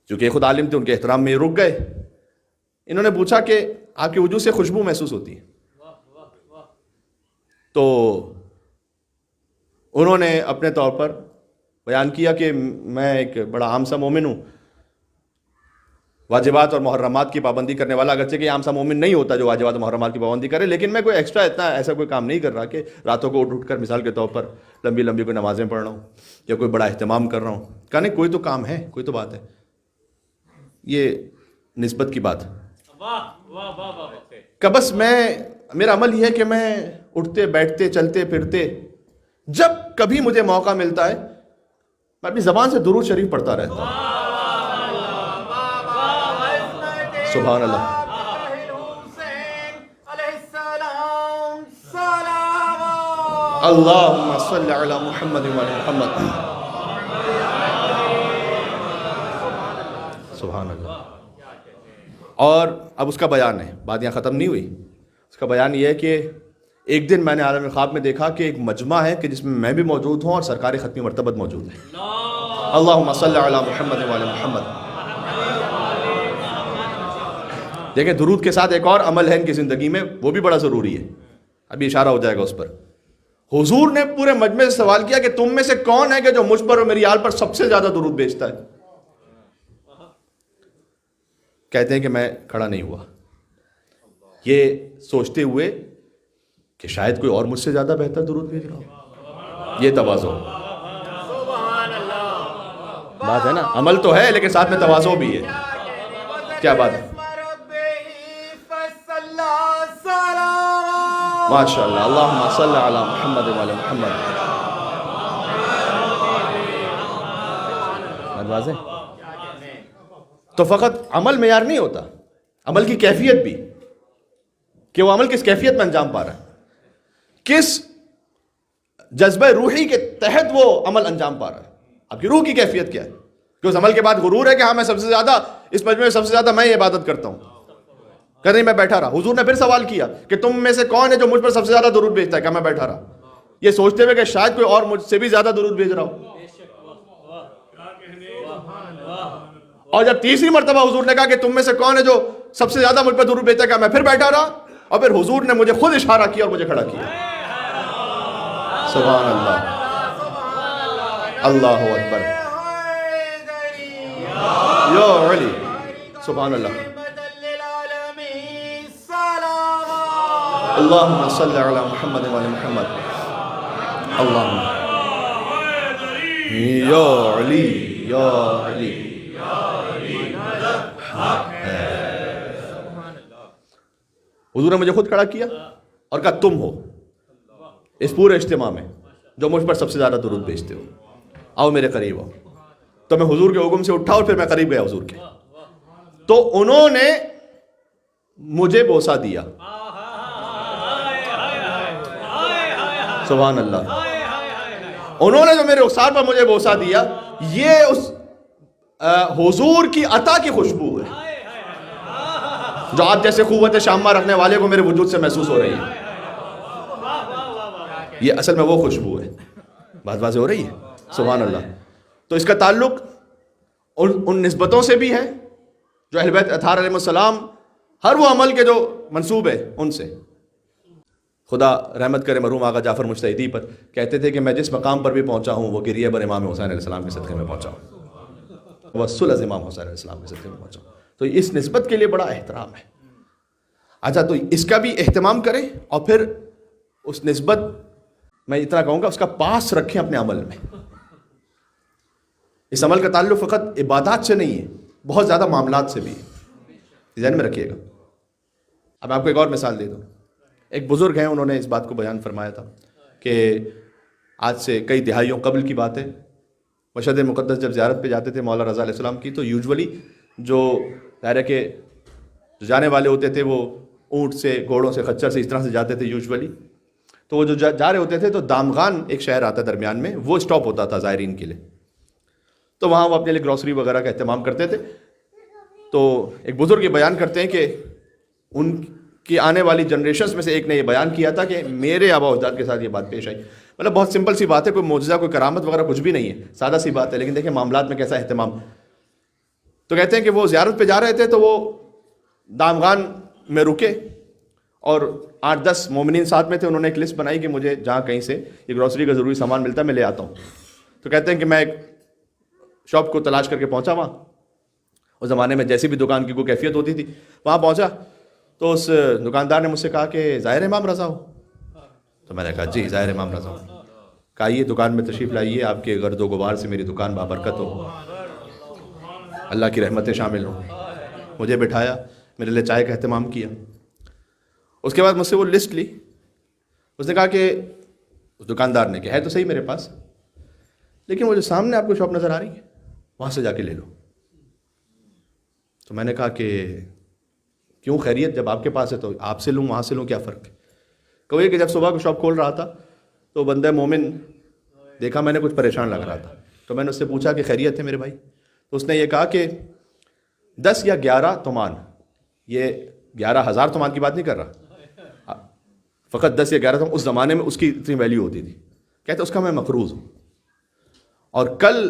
چونکہ خود عالم تھے، ان کے احترام میں رک گئے۔ انہوں نے پوچھا کہ آپ کی وجود سے خوشبو محسوس ہوتی ہے؟ تو انہوں نے اپنے طور پر بیان کیا کہ میں ایک بڑا عام سا مومن ہوں، واجبات اور محرمات کی پابندی کرنے والا، اگرچہ کہ عام سا مومن نہیں ہوتا جو واجبات اور محرمات کی پابندی کرے، لیکن میں کوئی ایکسٹرا اتنا ایسا کوئی کام نہیں کر رہا کہ راتوں کو اٹھ کر مثال کے طور پر لمبی لمبی کوئی نمازیں پڑھ رہا ہوں یا کوئی بڑا اہتمام کر رہا ہوں۔ کہا نہیں، کوئی تو کام ہے، کوئی تو بات ہے، یہ نسبت کی بات کہ بس میرا عمل یہ ہے کہ میں اٹھتے بیٹھتے چلتے پھرتے جب کبھی مجھے موقع ملتا ہے میں اپنی زبان سے درود شریف پڑھتا رہتا ہوں۔ سبحان اللہ۔ اللہم صلی علی محمد وعلی محمد۔ سبحان اللہ۔ اور اب اس کا بیان ہے، بات یہاں ختم نہیں ہوئی۔ اس کا بیان یہ ہے کہ ایک دن میں نے عالم خواب میں دیکھا کہ ایک مجمع ہے کہ جس میں بھی موجود ہوں اور سرکار ختمی مرتبت موجود ہے۔ اللہم صلی علی محمد وعلی محمد۔ دیکھیں درود کے ساتھ ایک اور عمل ہے ان کی زندگی میں، وہ بھی بڑا ضروری ہے، ابھی اشارہ ہو جائے گا اس پر۔ حضور نے پورے مجمع سے سوال کیا کہ تم میں سے کون ہے کہ جو مجھ پر اور میری آل پر سب سے زیادہ درود بھیجتا ہے؟ کہتے ہیں کہ میں کھڑا نہیں ہوا، یہ سوچتے ہوئے کہ شاید کوئی اور مجھ سے زیادہ بہتر درود بھیج رہا ہو۔ یہ تواضع بات ہے نا، عمل تو ہے لیکن ساتھ میں تواضع بھی ہے۔ کیا بات ہے، ماشاء اللہ، اللہم صلی علی محمد وعلی محمد۔ واضح؟ تو فقط عمل معیار نہیں ہوتا، عمل کی کیفیت بھی، کہ وہ عمل کس کیفیت میں انجام پا رہا ہے، کس جذبہ روحی کے تحت وہ عمل انجام پا رہا ہے، آپ کی روح کی کیفیت کیا ہے، کہ اس عمل کے بعد غرور ہے کہ ہاں میں سب سے زیادہ اس مجمع میں سب سے زیادہ میں عبادت کرتا ہوں، کہ نہیں میں بیٹھا رہا۔ حضور نے پھر سوال کیا کہ تم میں سے کون ہے جو مجھ پر سب سے زیادہ درود بھیجتا ہے؟ کہ میں بیٹھا رہا، یہ سوچتے ہوئے کہ شاید کوئی اور مجھ سے بھی زیادہ درود بھیج رہا ہو۔ اور جب تیسری مرتبہ حضور نے کہا کہ تم میں سے کون ہے جو سب سے زیادہ مجھ پر درود بھیجتا ہے، کہ میں پھر بیٹھا رہا، اور پھر حضور نے مجھے خود اشارہ کیا اور مجھے کھڑا کیا۔ سبحان اللہ، اللہ اکبر، یا علی، سبحان اللہ، اللہم صلی علی محمد وعلی محمد، اللہم یا علی، یا علی۔ حضور نے مجھے خود کھڑا کیا اور کہا تم ہو اس پورے اجتماع میں جو مجھ پر سب سے زیادہ درود بھیجتے ہو، آؤ میرے قریب آؤ۔ تو میں حضور کے حکم سے اٹھا اور پھر میں قریب گیا حضور کے، تو انہوں نے مجھے بوسہ دیا، سبحان اللہ، انہوں نے جو میرے رخسار پر مجھے بوسہ دیا، یہ اس حضور کی عطا کی خوشبو ہے جو آپ جیسے قوت شامہ رکھنے والے کو میرے وجود سے محسوس ہو رہی ہے۔ یہ اصل میں وہ خوشبو ہے، بات واضح ہو رہی ہے، سبحان اللہ۔ تو اس کا تعلق ان نسبتوں سے بھی ہے جو اہل بیت اطہار علیہ السلام، ہر وہ عمل کے جو منسوب ہے ان سے۔ خدا رحمت کرے مرحوم آقا جعفر مجتہدی پر، کہتے تھے کہ میں جس مقام پر بھی پہنچا ہوں وہ گریہ بر امام حسین علیہ السلام کے صدقے میں پہنچا ہوں، توسل از امام حسین علیہ السلام کے صدقے میں پہنچا ہوں۔ تو اس نسبت کے لیے بڑا احترام ہے۔ اچھا، تو اس کا بھی اہتمام کریں اور پھر اس نسبت، میں اتنا کہوں گا، اس کا پاس رکھیں اپنے عمل میں۔ اس عمل کا تعلق فقط عبادات سے نہیں ہے، بہت زیادہ معاملات سے بھی ہے، ذہن میں رکھیے گا۔ اب آپ کو ایک اور مثال دے دوں۔ ایک بزرگ ہیں، انہوں نے اس بات کو بیان فرمایا تھا کہ آج سے کئی دہائیوں قبل کی بات ہے، مشہد مقدس جب زیارت پہ جاتے تھے مولا رضا علیہ السلام کی، تو یوجولی جو ظاہر ہے کہ جو جانے والے ہوتے تھے وہ اونٹ سے، گھوڑوں سے، خچر سے، اس طرح سے جاتے تھے یوجولی۔ تو وہ جو جا رہے ہوتے تھے تو دامغان ایک شہر آتا درمیان میں، وہ اسٹاپ ہوتا تھا زائرین کے لیے، تو وہاں وہ اپنے لیے گروسری وغیرہ کا اہتمام کرتے تھے۔ تو ایک بزرگ یہ بیان کرتے ہیں کہ ان کی آنے والی جنریشنز میں سے ایک نے یہ بیان کیا تھا کہ میرے آبا و اجداد کے ساتھ یہ بات پیش آئی۔ مطلب بہت سمپل سی بات ہے، کوئی معجزہ، کوئی کرامت وغیرہ کچھ بھی نہیں ہے، سادہ سی بات ہے، لیکن دیکھیں معاملات میں کیسا اہتمام۔ تو کہتے ہیں کہ وہ زیارت پہ جا رہے تھے تو وہ دامغان میں رکے اور 8-10 مومنین ساتھ میں تھے، انہوں نے ایک لسٹ بنائی کہ مجھے جہاں کہیں سے یہ گروسری کا ضروری سامان ملتا ہے میں لے آتا ہوں۔ تو کہتے ہیں کہ میں ایک شاپ کو تلاش کر کے پہنچا وہاں، اس زمانے میں جیسی بھی دکان کی کوئی کیفیت ہوتی تھی، وہاں پہنچا تو اس دکاندار نے مجھ سے کہا کہ ظاہر امام رضا ہو؟ تو میں نے کہا جی ظاہر امام رضا ہو۔ کہا یہ دکان میں تشریف لائیے، آپ کے گرد و غبار سے میری دکان بابرکت ہو، اللہ کی رحمتیں شامل ہوں۔ مجھے بٹھایا، میرے لیے چائے کا اہتمام کیا، اس کے بعد مجھ سے وہ لسٹ لی، اس نے کہا کہ اس دکاندار نے کہ ہے تو صحیح میرے پاس، لیکن وہ جو سامنے آپ کو شاپ نظر آ رہی ہے وہاں سے جا کے لے لو۔ تو میں نے کہا کہ کیوں، خیریت؟ جب آپ کے پاس ہے تو آپ سے لوں، وہاں سے لوں، کیا فرق ہے؟ کہ جب صبح کو شاپ کھول رہا تھا تو بندہ مومن دیکھا میں نے، کچھ پریشان لگ رہا تھا، تو میں نے اس سے پوچھا کہ خیریت ہے میرے بھائی؟ تو اس نے یہ کہا کہ 10 یا 11 تومان، یہ 11,000 تومان کی بات نہیں کر رہا، فقط 10 یا 11 تومان، اس زمانے میں اس کی اتنی ویلیو ہوتی تھی۔ کہتے اس کا میں مقروض ہوں اور کل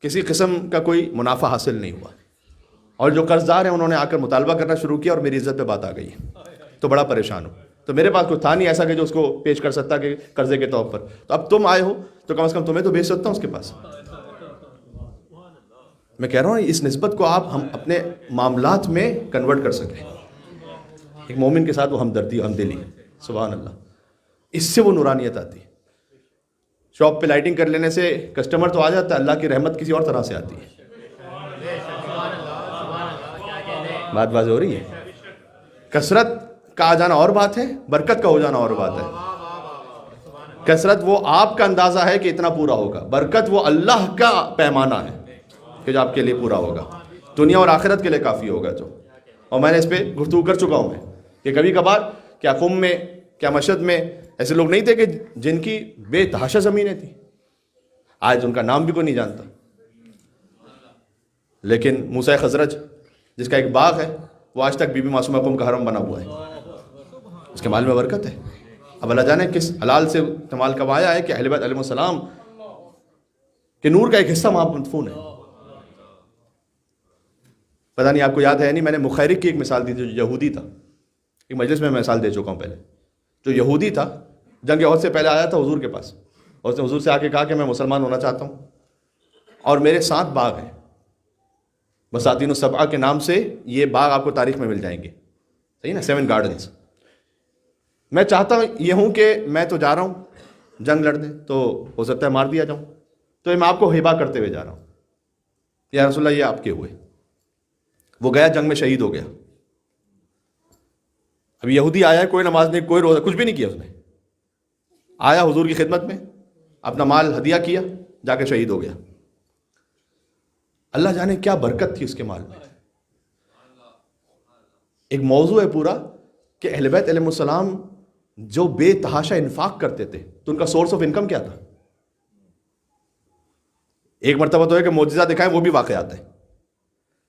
کسی قسم کا کوئی منافع حاصل نہیں ہوا، اور جو قرض دار ہیں انہوں نے آ کر مطالبہ کرنا شروع کیا اور میری عزت پہ بات آ گئی تو بڑا پریشان ہوں. تو میرے پاس کوئی تھا نہیں ایسا کہ جو اس کو پیش کر سکتا کہ قرضے کے طور پر. تو اب تم آئے ہو تو کم از کم تمہیں تو بھیج سکتا ہوں اس کے پاس. میں کہہ رہا ہوں اس نسبت کو آپ ہم اپنے معاملات میں کنورٹ کر سکیں. ایک مومن کے ساتھ وہ ہمدردی ہمدلی, سبحان اللہ, اس سے وہ نورانیت آتی ہے. شاپ پہ لائٹنگ کر لینے سے کسٹمر تو آ جاتا ہے, اللہ کی رحمت کسی اور طرح سے آتی ہے. بات واضح ہو رہی ہے. کثرت کا آ جانا اور بات ہے, برکت کا ہو جانا اور بات ہے. کثرت وہ آپ کا اندازہ ہے کہ اتنا پورا ہوگا, برکت وہ اللہ کا پیمانہ ہے کہ جو آپ کے لیے پورا ہوگا, دنیا اور آخرت کے لیے کافی ہوگا. جو اور میں نے اس پہ گفتگو کر چکا ہوں میں کہ کبھی کبھار کیا قم میں کیا مشہد میں ایسے لوگ نہیں تھے کہ جن کی بے تحاشا زمینیں تھیں, آج ان کا نام بھی کوئی نہیں جانتا, لیکن موسیٰ خزرج جس کا ایک باغ ہے وہ آج تک بی بی معصومہ قم کا حرم بنا ہوا ہے. اس کے مال میں برکت ہے. اب اللہ جانے کس حلال سے کمال کمایا ہے کہ اہل بیت علیہ السلام کے نور کا ایک حصہ وہاں مدفون ہے. پتہ نہیں آپ کو یاد ہے نہیں, میں نے مخیرق کی ایک مثال دی تھی جو یہودی تھا. ایک مجلس میں مثال دے چکا ہوں پہلے. جو یہودی تھا جنگ احد سے پہلے آیا تھا حضور کے پاس, اور اس نے حضور سے آ کے کہا کہ میں مسلمان ہونا چاہتا ہوں اور میرے 7 باغ ہیں, بساتین السبعہ کے نام سے یہ باغ آپ کو تاریخ میں مل جائیں گے, صحیح نا, 7 گارڈنز. میں چاہتا یہ ہوں کہ میں تو جا رہا ہوں جنگ لڑنے, تو ہو سکتا ہے مار دیا جاؤں, تو میں آپ کو ہبہ کرتے ہوئے جا رہا ہوں. یا رسول اللہ یہ آپ کے ہوئے. وہ گیا جنگ میں شہید ہو گیا. اب یہودی آیا, کوئی نماز نہیں, کوئی روزہ, کچھ بھی نہیں کیا اس نے. آیا حضور کی خدمت میں, اپنا مال ہدیہ کیا, جا کے شہید ہو گیا. اللہ جانے کیا برکت تھی اس کے مال میں. ایک موضوع ہے پورا کہ اہل بیت علیہ السلام جو بے تحاشا انفاق کرتے تھے تو ان کا سورس آف انکم کیا تھا. ایک مرتبہ تو ہے کہ معجزہ دکھائیں, وہ بھی واقعات ہیں,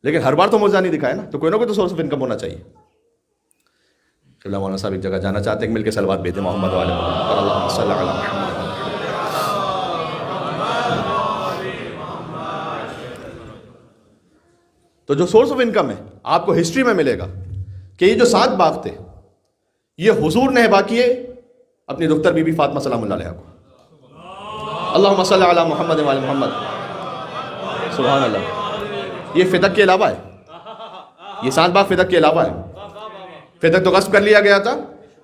لیکن ہر بار تو معجزہ نہیں دکھائے نا, تو کوئی نہ کوئی تو سورس آف انکم ہونا چاہیے. مولانا صاحب ایک جگہ جانا چاہتے ہیں, مل کے صلوات بھیجتے محمد والے محمد, اللہم صلی علی محمد. تو جو سورس آف انکم ہے آپ کو ہسٹری میں ملے گا کہ یہ جو 7 باغ تھے یہ حضور نے ہبہ کیے اپنی دختر بی بی فاطمہ سلام اللہ علیہ کو. اللہم صلی علی محمد وعلی محمد. سبحان اللہ. یہ فدق کے علاوہ ہے, یہ 7 باغ فدق کے علاوہ ہے. فدق تو غصب کر لیا گیا تھا.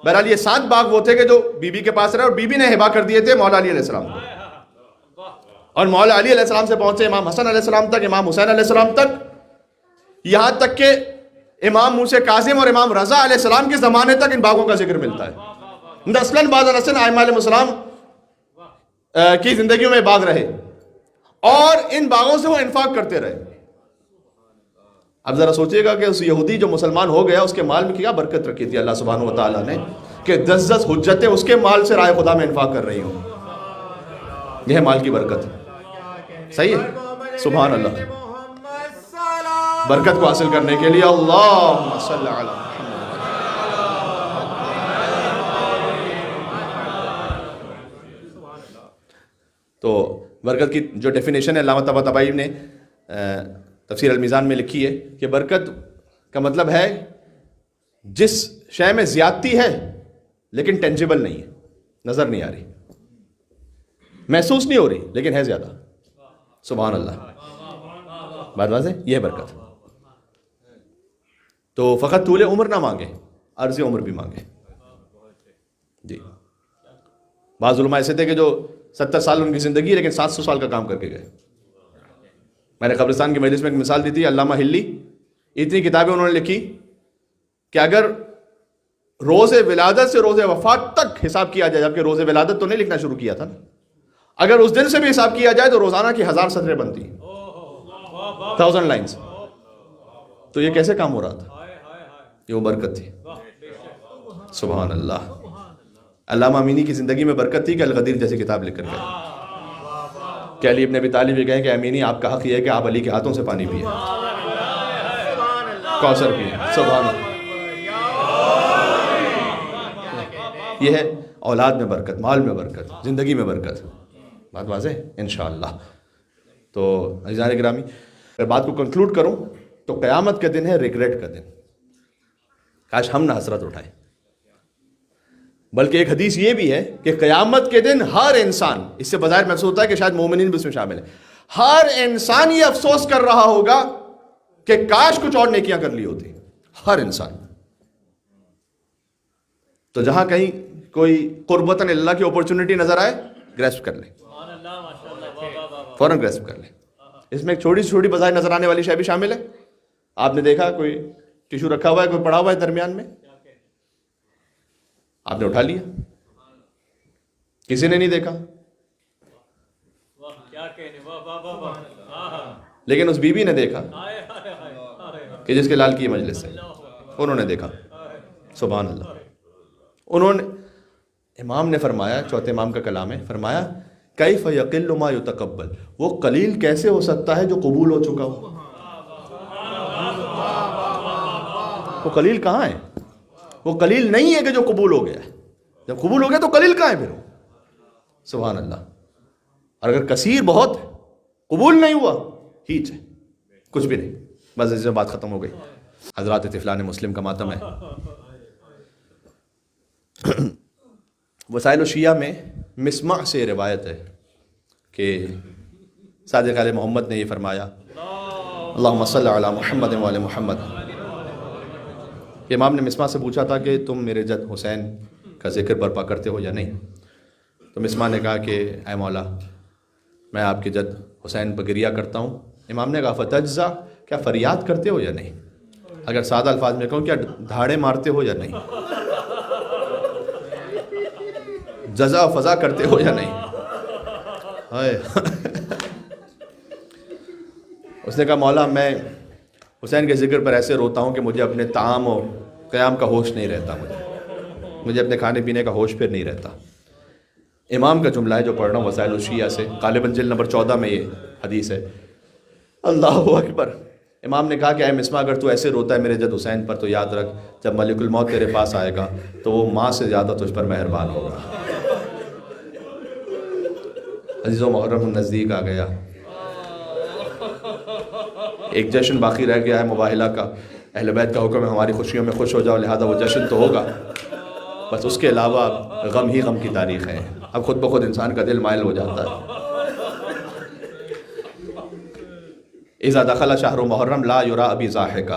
بہرحال یہ 7 باغ وہ تھے کہ جو بی بی کے پاس رہے, اور بی بی نے ہبہ کر دیے تھے مولا علی علیہ السلام کو. اور مولا علی علیہ السلام سے پہنچے امام حسن علیہ السلام تک, امام حسین علیہ السلام تک, یہاں تک کہ امام موسیٰ کاظم اور امام رضا علیہ السلام کے زمانے تک ان باغوں کا ذکر ملتا ہے. نسلاً بعد نسل ائمہ علیہ السلام کی زندگیوں میں باغ رہے اور ان باغوں سے وہ انفاق کرتے رہے. اب ذرا سوچئے گا کہ اس یہودی جو مسلمان ہو گیا اس کے مال میں کیا برکت رکھی تھی اللہ سبحانہ و تعالیٰ نے کہ 10 حجتیں اس کے مال سے رائے خدا میں انفاق کر رہی ہوں. یہ ہے مال کی برکت. صحیح ہے, سبحان اللہ. برکت کو حاصل کرنے کے لیے اللہم صلی علی محمد. تو برکت کی جو ڈیفینیشن ہے علامہ طباطبائی نے تفسیر المیزان میں لکھی ہے کہ برکت کا مطلب ہے جس شے میں زیادتی ہے لیکن ٹینجیبل نہیں ہے, نظر نہیں آ رہی, محسوس نہیں ہو رہی, لیکن ہے زیادہ. سبحان اللہ. بات واضح, یہ ہے برکت. تو فقط طول عمر نہ مانگے, عرض عمر بھی مانگے. جی, بعض علماء ایسے تھے کہ جو 70 سال ان کی زندگی لیکن 700 سال کا کام کر کے گئے. میں نے قبرستان کی مجلس میں ایک مثال دی تھی, علامہ ہلی, اتنی کتابیں انہوں نے لکھی کہ اگر روز ولادت سے روز وفات تک حساب کیا جائے, جبکہ روز ولادت تو نہیں لکھنا شروع کیا تھا نا, اگر اس دن سے بھی حساب کیا جائے تو روزانہ کی 1000 سطریں بنتی ہیں, 1000 لائنز. تو یہ کیسے کام ہو رہا تھا؟ یہ وہ برکت تھی. سبحان اللہ. علامہ امینی کی زندگی میں برکت تھی کہ الغدیر جیسی کتاب لکھ کر گئے. کہ علی ابن ابی طالب یہ کہیں کہ امینی آپ کا حق یہ ہے کہ آپ علی کے ہاتھوں سے پانی پیے, کوثر پیے. سبحان اللہ. یہ ہے اولاد میں برکت, مال میں برکت, زندگی میں برکت. بات واضح انشاءاللہ. تو عزیزان گرامی, اگر بات کو کنکلوڈ کروں تو قیامت کا دن ہے ریگریٹ کا دن. کاش ہم نہ حسرت اٹھائیں. بلکہ ایک حدیث یہ بھی ہے کہ قیامت کے دن ہر انسان، اس سے بظاہر محسوس ہوتا ہے کہ شاید مومنین بھی اس میں شامل ہیں، ہر انسان یہ افسوس کر رہا ہوگا کہ کاش کچھ اور نیکیاں کر لی ہوتی. ہر انسان. تو جہاں کہیں کوئی قربتاً اللہ کی اپرچونٹی نظر آئے، گریسپ کر لیں، فوراً گریسپ کر لیں. اس میں ایک چھوٹی سی چھوٹی بظاہر نظر آنے والی شے بھی شامل ہے. آپ نے دیکھا کوئی ٹیشو رکھا ہوا ہے، کوئی پڑا ہوا ہے درمیان میں، آپ نے اٹھا لیا، کسی نے نہیں دیکھا. لیکن اس بی بی نے دیکھا کہ جس کے لال کی مجلس ہے، انہوں نے دیکھا. سبحان اللہ. انہوں نے، امام نے فرمایا، چوتھے امام کا کلام ہے، فرمایا کیف یقل ما یتقبل، وہ قلیل کیسے ہو سکتا ہے جو قبول ہو چکا ہو. وہ قلیل کہاں ہے؟ وہ قلیل نہیں ہے کہ جو قبول ہو گیا ہے. جب قبول ہو گیا تو قلیل کہاں ہے پھر؟ سبحان اللہ. اور اگر کثیر بہت ہے، قبول نہیں ہوا، ہیچ ہے، کچھ بھی نہیں. بس اس سے بات ختم ہو گئی. حضرات طفلان مسلم کا ماتم ہے. وسائل الشیعہ میں مسمع سے روایت ہے کہ صادق علیہ محمد نے یہ فرمایا، اللہم صلی علی محمد و علی محمد. کہ امام نے مسمع سے پوچھا تھا کہ تم میرے جد حسین کا ذکر برپا کرتے ہو یا نہیں؟ تو مسمع نے کہا کہ اے مولا، میں آپ کے جد حسین پر گریہ کرتا ہوں. امام نے کہا فتجزا، کیا فریاد کرتے ہو یا نہیں؟ اگر سادہ الفاظ میں کہوں، کیا دھاڑے مارتے ہو یا نہیں؟ جزا و فضا کرتے ہو یا نہیں؟ اس نے کہا مولا، میں حسین کے ذکر پر ایسے روتا ہوں کہ مجھے اپنے طعام و قیام کا ہوش نہیں رہتا، مجھے اپنے کھانے پینے کا ہوش پھر نہیں رہتا. امام کا جملہ ہے جو پڑھ رہا ہوں وسائل الشیعہ سے، غالباً جلد نمبر 14 میں یہ حدیث ہے. اللہ اکبر. امام نے کہا کہ اے مسمع، اگر تو ایسے روتا ہے میرے جد حسین پر، تو یاد رکھ جب ملک الموت تیرے پاس آئے گا تو وہ ماں سے زیادہ تجھ پر مہربان ہوگا. عزیزو محرم نزدیک آ گیا، ایک جشن باقی رہ گیا ہے مباہلہ کا. اہل بیت کا حکم ہے ہماری خوشیوں میں خوش ہو جاؤ، لہذا وہ جشن تو ہوگا، بس اس کے علاوہ غم ہی غم کی تاریخ ہے. اب خود بخود انسان کا دل مائل ہو جاتا ہے. اذا دخل شہر محرم لا یرا ابی ضاحکا.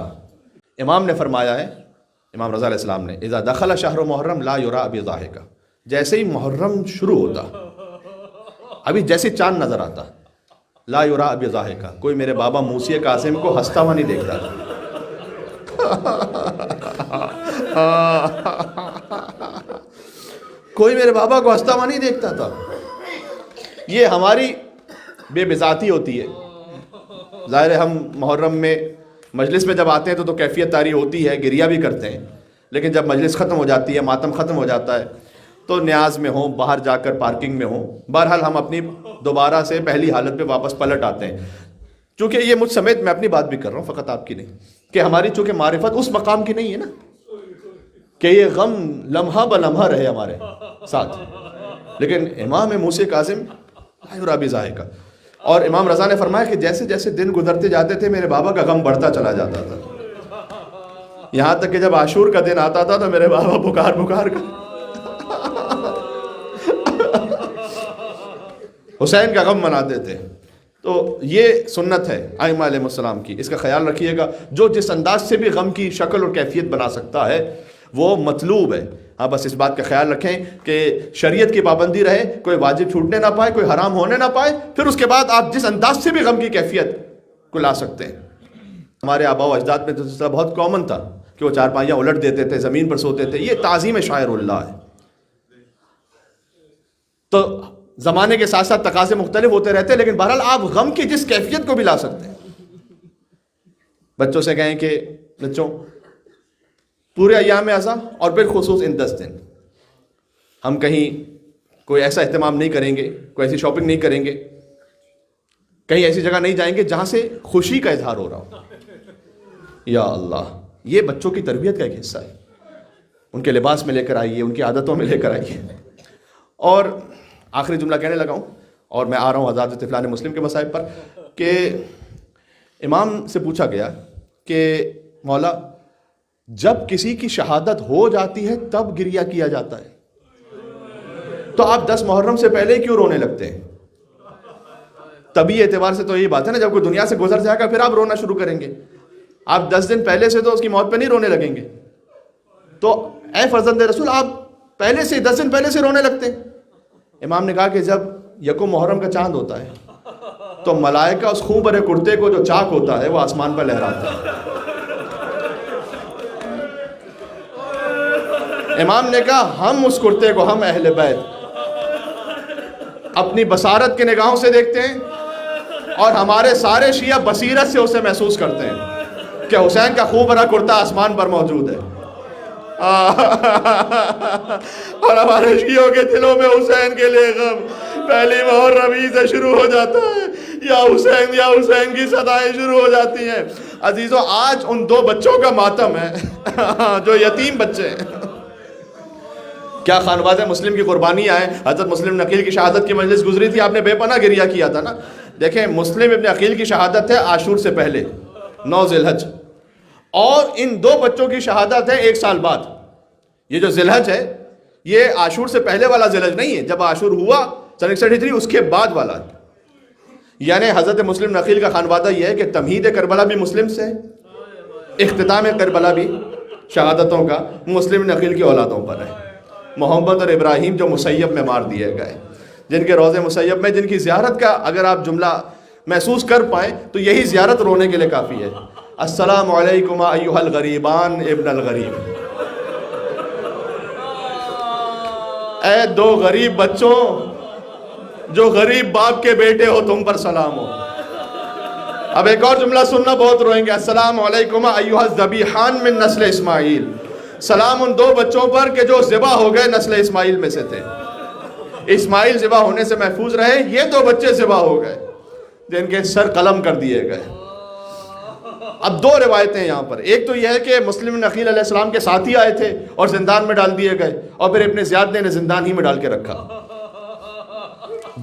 امام نے فرمایا ہے، امام رضا علیہ السلام نے، اذا دخل شہر محرم لا یرا ابی ضاحکا، جیسے ہی محرم شروع ہوتا، ابھی جیسے چاند نظر آتا، لا یرا ابی ضاحکا، کوئی میرے بابا موسی قاسم کو ہنستا ہوا نہیں دیکھتا تھا. کوئی میرے بابا کو ہنستا ہوا نہیں دیکھتا تھا. یہ ہماری بے بذاتی ہوتی ہے. ظاہر ہے ہم محرم میں مجلس میں جب آتے ہیں تو کیفیت طاری ہوتی ہے، گریہ بھی کرتے ہیں، لیکن جب مجلس ختم ہو جاتی ہے، ماتم ختم ہو جاتا ہے، تو نیاز میں ہوں، باہر جا کر پارکنگ میں ہوں، بہرحال ہم اپنی دوبارہ سے پہلی حالت پہ واپس پلٹ آتے ہیں. چونکہ یہ مجھ سمیت میں اپنی بات بھی کر رہا ہوں، فقط آپ کی نہیں، کہ ہماری چونکہ معرفت اس مقام کی نہیں ہے نا کہ یہ غم لمحہ بلمحہ رہے ہمارے ساتھ. لیکن امام موسی کاظم رابی ذائقہ، اور امام رضا نے فرمایا کہ جیسے جیسے دن گزرتے جاتے تھے میرے بابا کا غم بڑھتا چلا جاتا تھا، یہاں تک کہ جب عاشور کا دن آتا تھا تو میرے بابا بکار بکار کا حسین کا غم مناتے تھے. تو یہ سنت ہے ائمہ علیہ السلام کی، اس کا خیال رکھیے گا. جو جس انداز سے بھی غم کی شکل اور کیفیت بنا سکتا ہے وہ مطلوب ہے. ہاں بس اس بات کا خیال رکھیں کہ شریعت کی پابندی رہے، کوئی واجب چھوٹنے نہ پائے، کوئی حرام ہونے نہ پائے، پھر اس کے بعد آپ جس انداز سے بھی غم کی کیفیت کو لا سکتے ہیں. ہمارے آباء و اجداد میں تو بہت کامن تھا کہ وہ چارپائیاں الٹ دیتے تھے، زمین پر سوتے تھے. یہ تعظیم شاعر اللہ ہے. تو زمانے کے ساتھ ساتھ تقاضے مختلف ہوتے رہتے ہیں، لیکن بہرحال آپ غم کی جس کیفیت کو بھی لا سکتے ہیں. بچوں سے کہیں کہ بچوں پورے ایام ازاں اور بالخصوص ان 10 دن ہم کہیں کوئی ایسا اہتمام نہیں کریں گے، کوئی ایسی شاپنگ نہیں کریں گے، کہیں ایسی جگہ نہیں جائیں گے جہاں سے خوشی کا اظہار ہو رہا ہو. یا اللہ، یہ بچوں کی تربیت کا ایک حصہ ہے. ان کے لباس میں لے کر آئیے، ان کی عادتوں میں لے کر آئیے. اور آخری جملہ کہنے لگا ہوں اور میں آ رہا ہوں حضرات طفلان مسلم کے مصائب پر، کہ امام سے پوچھا گیا کہ مولا جب کسی کی شہادت ہو جاتی ہے تب گریہ کیا جاتا ہے، تو آپ 10 محرم سے پہلے کیوں رونے لگتے ہیں؟ طبی اعتبار سے تو یہی بات ہے نا، جب کوئی دنیا سے گزر جائے گا پھر آپ رونا شروع کریں گے، آپ 10 دن پہلے سے تو اس کی موت پہ نہیں رونے لگیں گے۔ تو اے فرزند رسول آپ پہلے سے 10 دن پہلے سے رونے لگتے ہیں۔ امام نے کہا کہ جب یکم محرم کا چاند ہوتا ہے تو ملائکہ اس خون بھرے کرتے کو جو چاک ہوتا ہے وہ آسمان پر لہراتا ہے۔ امام نے کہا ہم اس کرتے کو، ہم اہل بیت اپنی بصارت کے نگاہوں سے دیکھتے ہیں، اور ہمارے سارے شیعہ بصیرت سے اسے محسوس کرتے ہیں کہ حسین کا خوب بھرا کرتا آسمان پر موجود ہے۔ اور ہمارے شیعوں کے دلوں میں حسین کے لیے غم پہلی محرم سے شروع ہو جاتا ہے، یا حسین کی صدائیں شروع ہو جاتی ہیں۔ عزیزوں آج ان 2 بچوں کا ماتم ہے جو یتیم بچے ہیں۔ کیا خانواز مسلم کی قربانی آئے، حضرت مسلم ابن عقیل کی شہادت کی مجلس گزری تھی، آپ نے بے پناہ گریہ کیا تھا نا۔ دیکھیں مسلم ابن عقیل کی شہادت ہے عاشور سے پہلے 9 ذی الحج، اور ان 2 بچوں کی شہادت ہے 1 سال بعد۔ یہ جو ذی الحج ہے یہ عاشور سے پہلے والا ذی الحج نہیں ہے، جب عاشور ہوا سن 163 اس کے بعد والا۔ یعنی حضرت مسلم ابن عقیل کا خانوادہ یہ ہے کہ تمہید کربلا بھی مسلم سے ہے، اختتام کربلا بھی شہادتوں کا مسلم ابن عقیل کی اولادوں پر ہے۔ محمد اور ابراہیم جو مسیب میں مار دیے گئے، جن کے روضے مسیب میں، جن کی زیارت کا اگر آپ جملہ محسوس کر پائیں تو یہی زیارت رونے کے لیے کافی ہے۔ السلام علیکم ایھا الغریبان ابن الغریب، اے 2 غریب بچوں جو غریب باپ کے بیٹے ہو، تم پر سلام ہو۔ اب ایک اور جملہ سننا بہت روئیں گے، السلام علیکم ایھا الذبیحان من نسل اسماعیل، سلام ان 2 بچوں پر کہ جو ذبح ہو گئے نسل اسماعیل میں سے تھے، اسماعیل ذبح ہونے سے محفوظ رہے، یہ 2 بچے ذبح ہو گئے جن کے سر قلم کر دیے گئے۔ اب 2 روایتیں یہاں پر، ایک تو یہ ہے کہ مسلم بن عقیل علیہ السلام کے ساتھی آئے تھے اور زندان میں ڈال دیے گئے، اور پھر ابن زیاد نے زندان ہی میں ڈال کے رکھا۔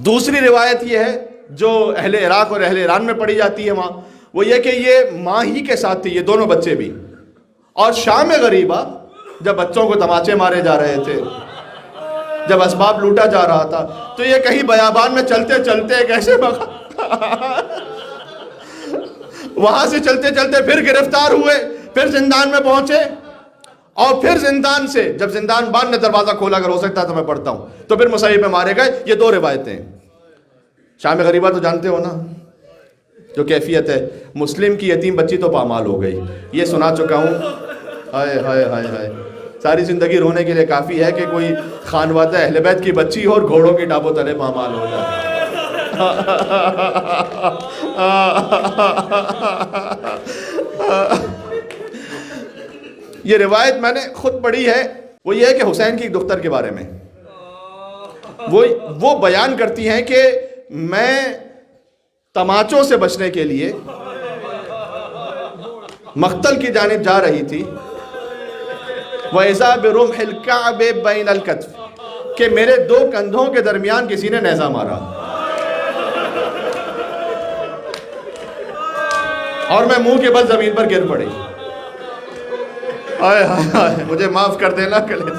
دوسری روایت یہ ہے جو اہل عراق اور اہل ایران میں پڑھی جاتی ہے وہاں، وہ یہ کہ یہ ماں ہی کے ساتھ تھی، یہ دونوں بچے بھی، اور شام غریبہ جب بچوں کو تماچے مارے جا رہے تھے، جب اسباب لوٹا جا رہا تھا، تو یہ کہیں بیابان میں چلتے چلتے کیسے وہاں سے چلتے چلتے پھر گرفتار ہوئے، پھر زندان میں پہنچے، اور پھر زندان سے جب زندان بان نے دروازہ کھولا، اگر ہو سکتا تو میں پڑھتا ہوں، تو پھر مصیب میں مارے گئے۔ یہ 2 روایتیں۔ شام غریبہ تو جانتے ہو نا جو کیفیت ہے، مسلم کی یتیم بچی تو پامال ہو گئی، یہ سنا چکا ہوں۔ ہائے ہائے ہائے ہائے، ساری زندگی رونے کے لیے کافی ہے کہ کوئی خانوادہ اہل بیت کی بچی ہو اور گھوڑوں کی ٹاپوں تلے پامال ہو جائے۔ یہ روایت میں نے خود پڑھی ہے، وہ یہ ہے کہ حسین کی ایک دختر کے بارے میں وہ بیان کرتی ہیں کہ میں تماچوں سے بچنے کے لیے مقتل کی جانب جا رہی تھی، وَإِذَا بِرُمْحِ الْكَعْبِ بَيْنَ الْكَتْفِ، کہ میرے 2 کندھوں کے درمیان کسی نے نیزہ مارا، اور میں منہ کے بل زمین پر گر پڑی۔ آئے ہائے، مجھے معاف کر دینا کلے۔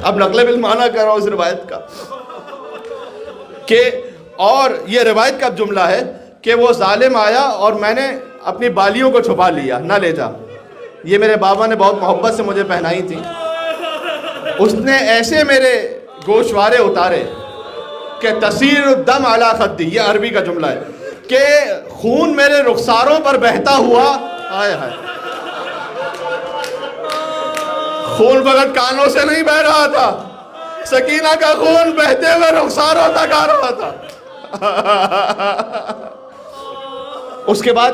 اب نقل بالمعنی کر رہا ہوں اس روایت کا، کہ اور یہ روایت کا جملہ ہے کہ وہ ظالم آیا اور میں نے اپنی بالیوں کو چھپا لیا، نہ لے جا، یہ میرے بابا نے بہت محبت سے مجھے پہنائی تھی، اس نے ایسے میرے گوشوارے اتارے کہ تسیر الدم علی خدی، یہ عربی کا جملہ ہے کہ خون میرے رخساروں پر بہتا ہوا، آئے ہائے، خون فقط کانوں سے نہیں بہ رہا تھا، سکینہ کا خون بہتے ہوئے رخساروں تک آ رہا تھا۔ اس کے بعد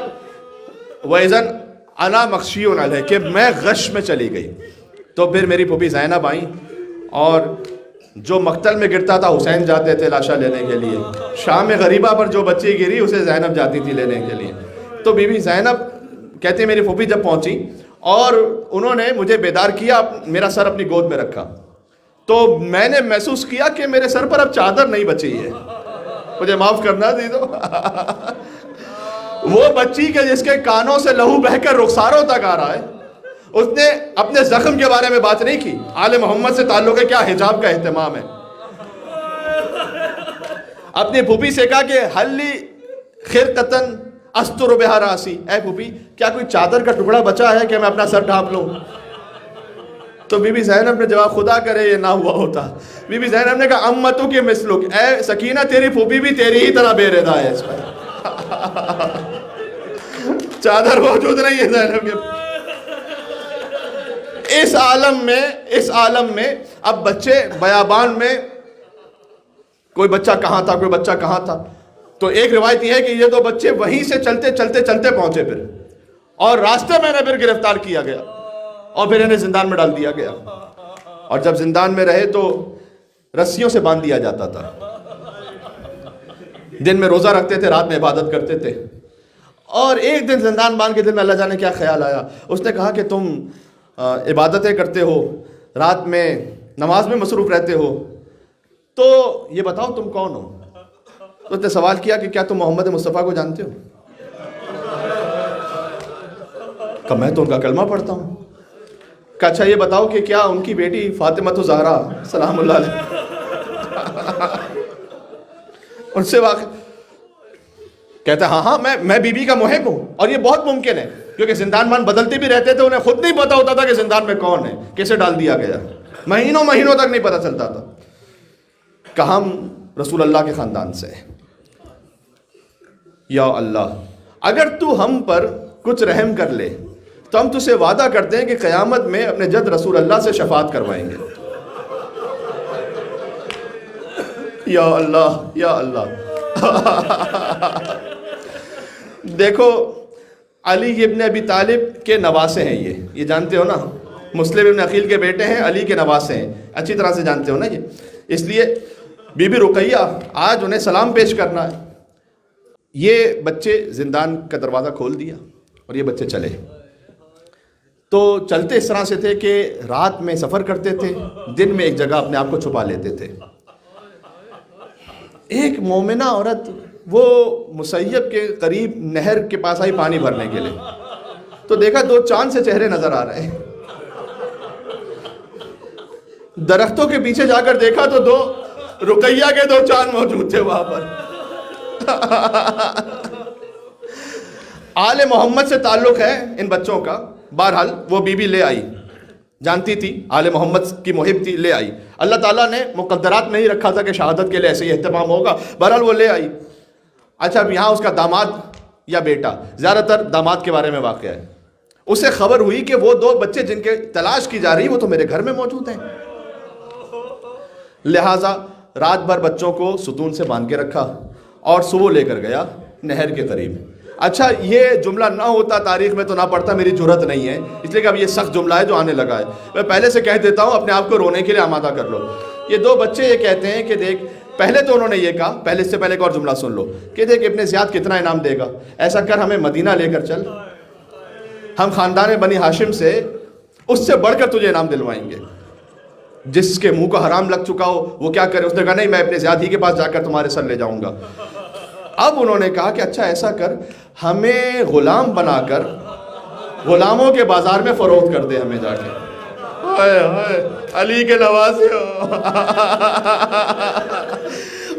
وَإِذَنْ أَنَا مَخْشِيٌ عَلَيْهِ، کہ میں غش میں چلی گئی، تو پھر میری پھوپھی زینب آئیں، اور جو مقتل میں گرتا تھا حسین جاتے تھے لاشا لینے کے لیے، شام غریبہ پر جو بچی گری اسے زینب جاتی تھی لینے کے لیے، تو بی بی زینب کہتے ہیں میری پھوپھی جب پہنچی اور انہوں نے مجھے بیدار کیا، میرا سر اپنی گود میں رکھا، تو میں نے محسوس کیا کہ میرے سر پر اب چادر نہیں بچی ہے، مجھے معاف کرنا دیدو۔ وہ بچی کے جس کے کانوں سے لہو بہہ کر رخساروں تک آ رہا ہے، اس نے اپنے زخم کے بارے میں بات نہیں کی. آل محمد سے تعلق ہے، کیا حجاب کا اہتمام ہے. اپنی پھوپھی سے کہا کہ حلی خرقتن استر بہا راسی، اے پھوپھی کیا کوئی چادر کا ٹکڑا بچا ہے کہ میں اپنا سر ڈھانپ لوں؟ تو بی بی زینب نے جواب، خدا کرے یہ نہ ہوا ہوتا. بی بی زینب نے کہا امتو کے مثلک، اے سکینہ تیری پھوپھی بھی تیری ہی طرح بے رضا ہے اس پر. چادر موجود نہیں ہے زینب کے. اس عالم میں اب بچے بیابان میں، کوئی بچہ کہاں تھا، کوئی بچہ کہاں تھا. تو ایک روایت یہ ہے کہ یہ دو بچے وہیں سے چلتے چلتے چلتے پہنچے پھر، اور راستے میں انہیں پھر گرفتار کیا گیا اور پھر انہیں زندان میں ڈال دیا گیا. اور جب زندان میں رہے تو رسیوں سے باندھ دیا جاتا تھا. دن میں روزہ رکھتے تھے، رات میں عبادت کرتے تھے. اور ایک دن زندان باندھ کے دل میں اللہ جانے کیا خیال آیا، اس نے کہا کہ تم عبادتیں کرتے ہو، رات میں نماز میں مصروف رہتے ہو، تو یہ بتاؤ تم کون ہو؟ تو اس نے سوال کیا کہ کیا تم محمد مصطفیٰ کو جانتے ہو؟ کہ میں تو ان کا کلمہ پڑھتا ہوں. کہ اچھا یہ بتاؤ کہ کیا ان کی بیٹی فاطمہ الزہرا سلام اللہ علیہ ان سے واقع؟ کہتا ہے ہاں میں بی بی کا محب ہوں. اور یہ بہت ممکن ہے کیونکہ زندان مان بدلتے بھی رہتے تھے، انہیں خود نہیں پتا ہوتا تھا کہ زندان میں کون ہے، کیسے ڈال دیا گیا، مہینوں تک نہیں پتا چلتا تھا. کہ ہم رسول اللہ کے خاندان سے. یا اللہ اگر تو ہم پر کچھ رحم کر لے تو ہم تجھ سے وعدہ کرتے ہیں کہ قیامت میں اپنے جد رسول اللہ سے شفاعت کروائیں گے. یا اللہ یا اللہ. دیکھو علی ابن ابی طالب کے نواسے ہیں، یہ جانتے ہو نا، مسلم ابن عقیل کے بیٹے ہیں، علی کے نواسے ہیں، اچھی طرح سے جانتے ہو نا یہ. اس لیے بی بی رقیہ آج انہیں سلام پیش کرنا ہے. یہ بچے زندان کا دروازہ کھول دیا اور یہ بچے چلے. تو چلتے اس طرح سے تھے کہ رات میں سفر کرتے تھے، دن میں ایک جگہ اپنے آپ کو چھپا لیتے تھے. ایک مومنہ عورت وہ مسیب کے قریب نہر کے پاس آئی پانی بھرنے کے لیے، تو دیکھا دو چاند سے چہرے نظر آ رہے ہیں. درختوں کے پیچھے جا کر دیکھا تو دو رقیہ کے دو چاند موجود تھے وہاں پر. آل محمد سے تعلق ہے ان بچوں کا. بہرحال وہ بی بی لے آئی، جانتی تھی آل محمد کی محب تھی، لے آئی. اللہ تعالیٰ نے مقدرات میں ہی رکھا تھا کہ شہادت کے لیے ایسے ہی اہتمام ہوگا. بہرحال وہ لے آئی. اچھا اب یہاں اس کا داماد یا بیٹا، زیادہ تر داماد کے بارے میں واقعہ ہے، اسے خبر ہوئی کہ وہ دو بچے جن کے تلاش کی جا رہی وہ تو میرے گھر میں موجود ہیں. لہٰذا رات بھر بچوں کو ستون سے باندھ کے رکھا اور صبح لے کر گیا نہر کے قریب. اچھا یہ جملہ نہ ہوتا تاریخ میں تو نہ پڑھتا، میری جرت نہیں ہے، اس لیے کہ اب یہ سخت جملہ ہے جو آنے لگا ہے. میں پہلے سے کہہ دیتا ہوں اپنے آپ کو رونے کے لیے آمادہ کر لو. یہ دو بچے یہ کہتے ہیں کہ دیکھ، پہلے تو انہوں نے یہ کہا، پہلے سے پہلے ایک اور جملہ سن لو کہ دیکھ ابن زیاد کتنا انعام دے گا، ایسا کر ہمیں مدینہ لے کر چل، ہم خاندان بنی ہاشم سے اس سے بڑھ کر تجھے انعام دلوائیں گے. جس کے منہ کو حرام لگ چکا ہو وہ کیا کرے؟ اس نے کہا نہیں، میں اپنے زیاد ہی کے پاس جا کر تمہارے سر لے جاؤں گا. اب انہوں نے کہا کہ اچھا ایسا کر، ہمیں غلام بنا کر غلاموں کے بازار میں فروخت کر دے ہمیں جا کے. علی کے نواسے ہو.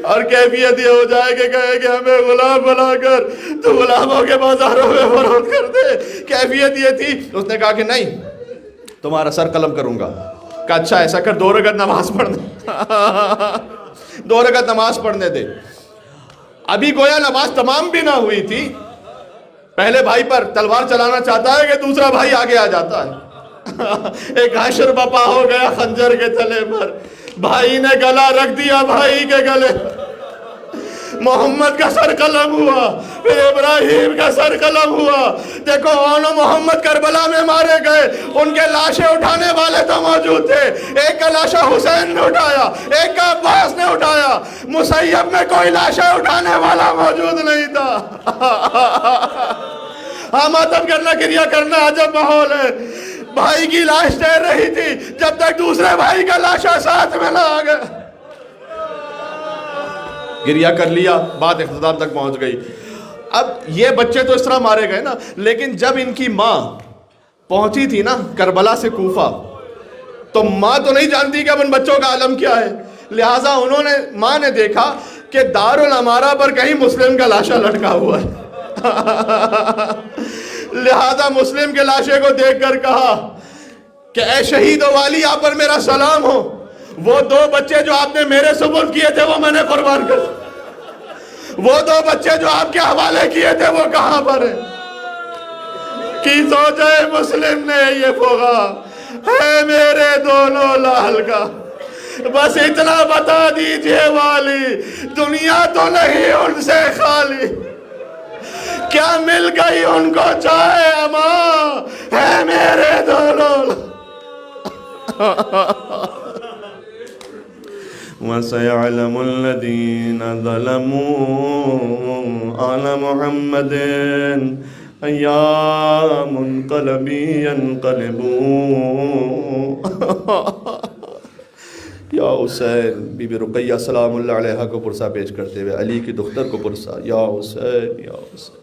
اور کیفیت یہ ہو جائے کہ کہے کہ ہمیں غلام بنا کر تو غلاموں کے بازاروں میں فروخت کر دے. کیفیت یہ تھی. اس نے کہا کہ نہیں، تمہارا سر قلم کروں گا. کہ اچھا ایسا کر 2 رکعت نماز پڑھنے 2 رکعت نماز پڑھنے دے. ابھی گویا نماز تمام بھی نہ ہوئی تھی، پہلے بھائی پر تلوار چلانا چاہتا ہے کہ دوسرا بھائی آگے آ جاتا ہے. ایک حشر بپا ہو گیا خنجر کے تلے پر. بھائی نے گلا رکھ دیا بھائی کے گلے. محمد کا سر قلم ہوا، پھر ابراہیم کا سر قلم ہوا. دیکھو آن محمد کربلا میں مارے گئے، ان کے لاشیں اٹھانے والے تو موجود تھے. ایک کا لاشا حسین نے اٹھایا، ایک کا عباس نے اٹھایا. مسیب میں کوئی لاشیں اٹھانے والا موجود نہیں تھا. ہاں ماتم کرنا، گریہ کرنا، عجب ماحول ہے. بھائی کی لاش تیر رہی تھی جب تک دوسرے بھائی کا لاشا ساتھ میں نہ آ گیا. گریہ کر لیا، بات اختتام تک پہنچ گئی. اب یہ بچے تو اس طرح مارے گئے نا، لیکن جب ان کی ماں پہنچی تھی نا کربلا سے کوفہ، تو ماں تو نہیں جانتی کہ اب ان بچوں کا عالم کیا ہے، لہٰذا ماں نے دیکھا کہ دارالامارہ پر کہیں مسلم کا لاشا لٹکا ہوا ہے لہذا مسلم کے لاشے کو دیکھ کر کہا کہ اے شہید و والی، آپ پر میرا سلام ہو، وہ 2 بچے جو آپ نے میرے سپرد کیے تھے وہ میں نے قربان کر، وہ 2 بچے جو آپ کے حوالے کیے تھے وہ کہاں پر ہیں؟ کی زوجہ مسلم نے یہ پوغا ہے میرے دونوں لال کا، بس اتنا بتا دیجئے والی، دنیا تو نہیں ان سے خالی، کیا مل گئی ان کو چاہے اماں ہے میرے دونوں وَسَيَعْلَمُ الَّذِينَ ظَلَمُوا عَلَى مُحَمَّدٍ يَا مُنْقَلَبِي يَنْقَلِبُونَ یا حسین، بی بی رقیہ سلام اللہ علیہا کو پرسہ پیش کرتے ہوئے علی کی دختر کو پرسہ، یا حسین یا حسین.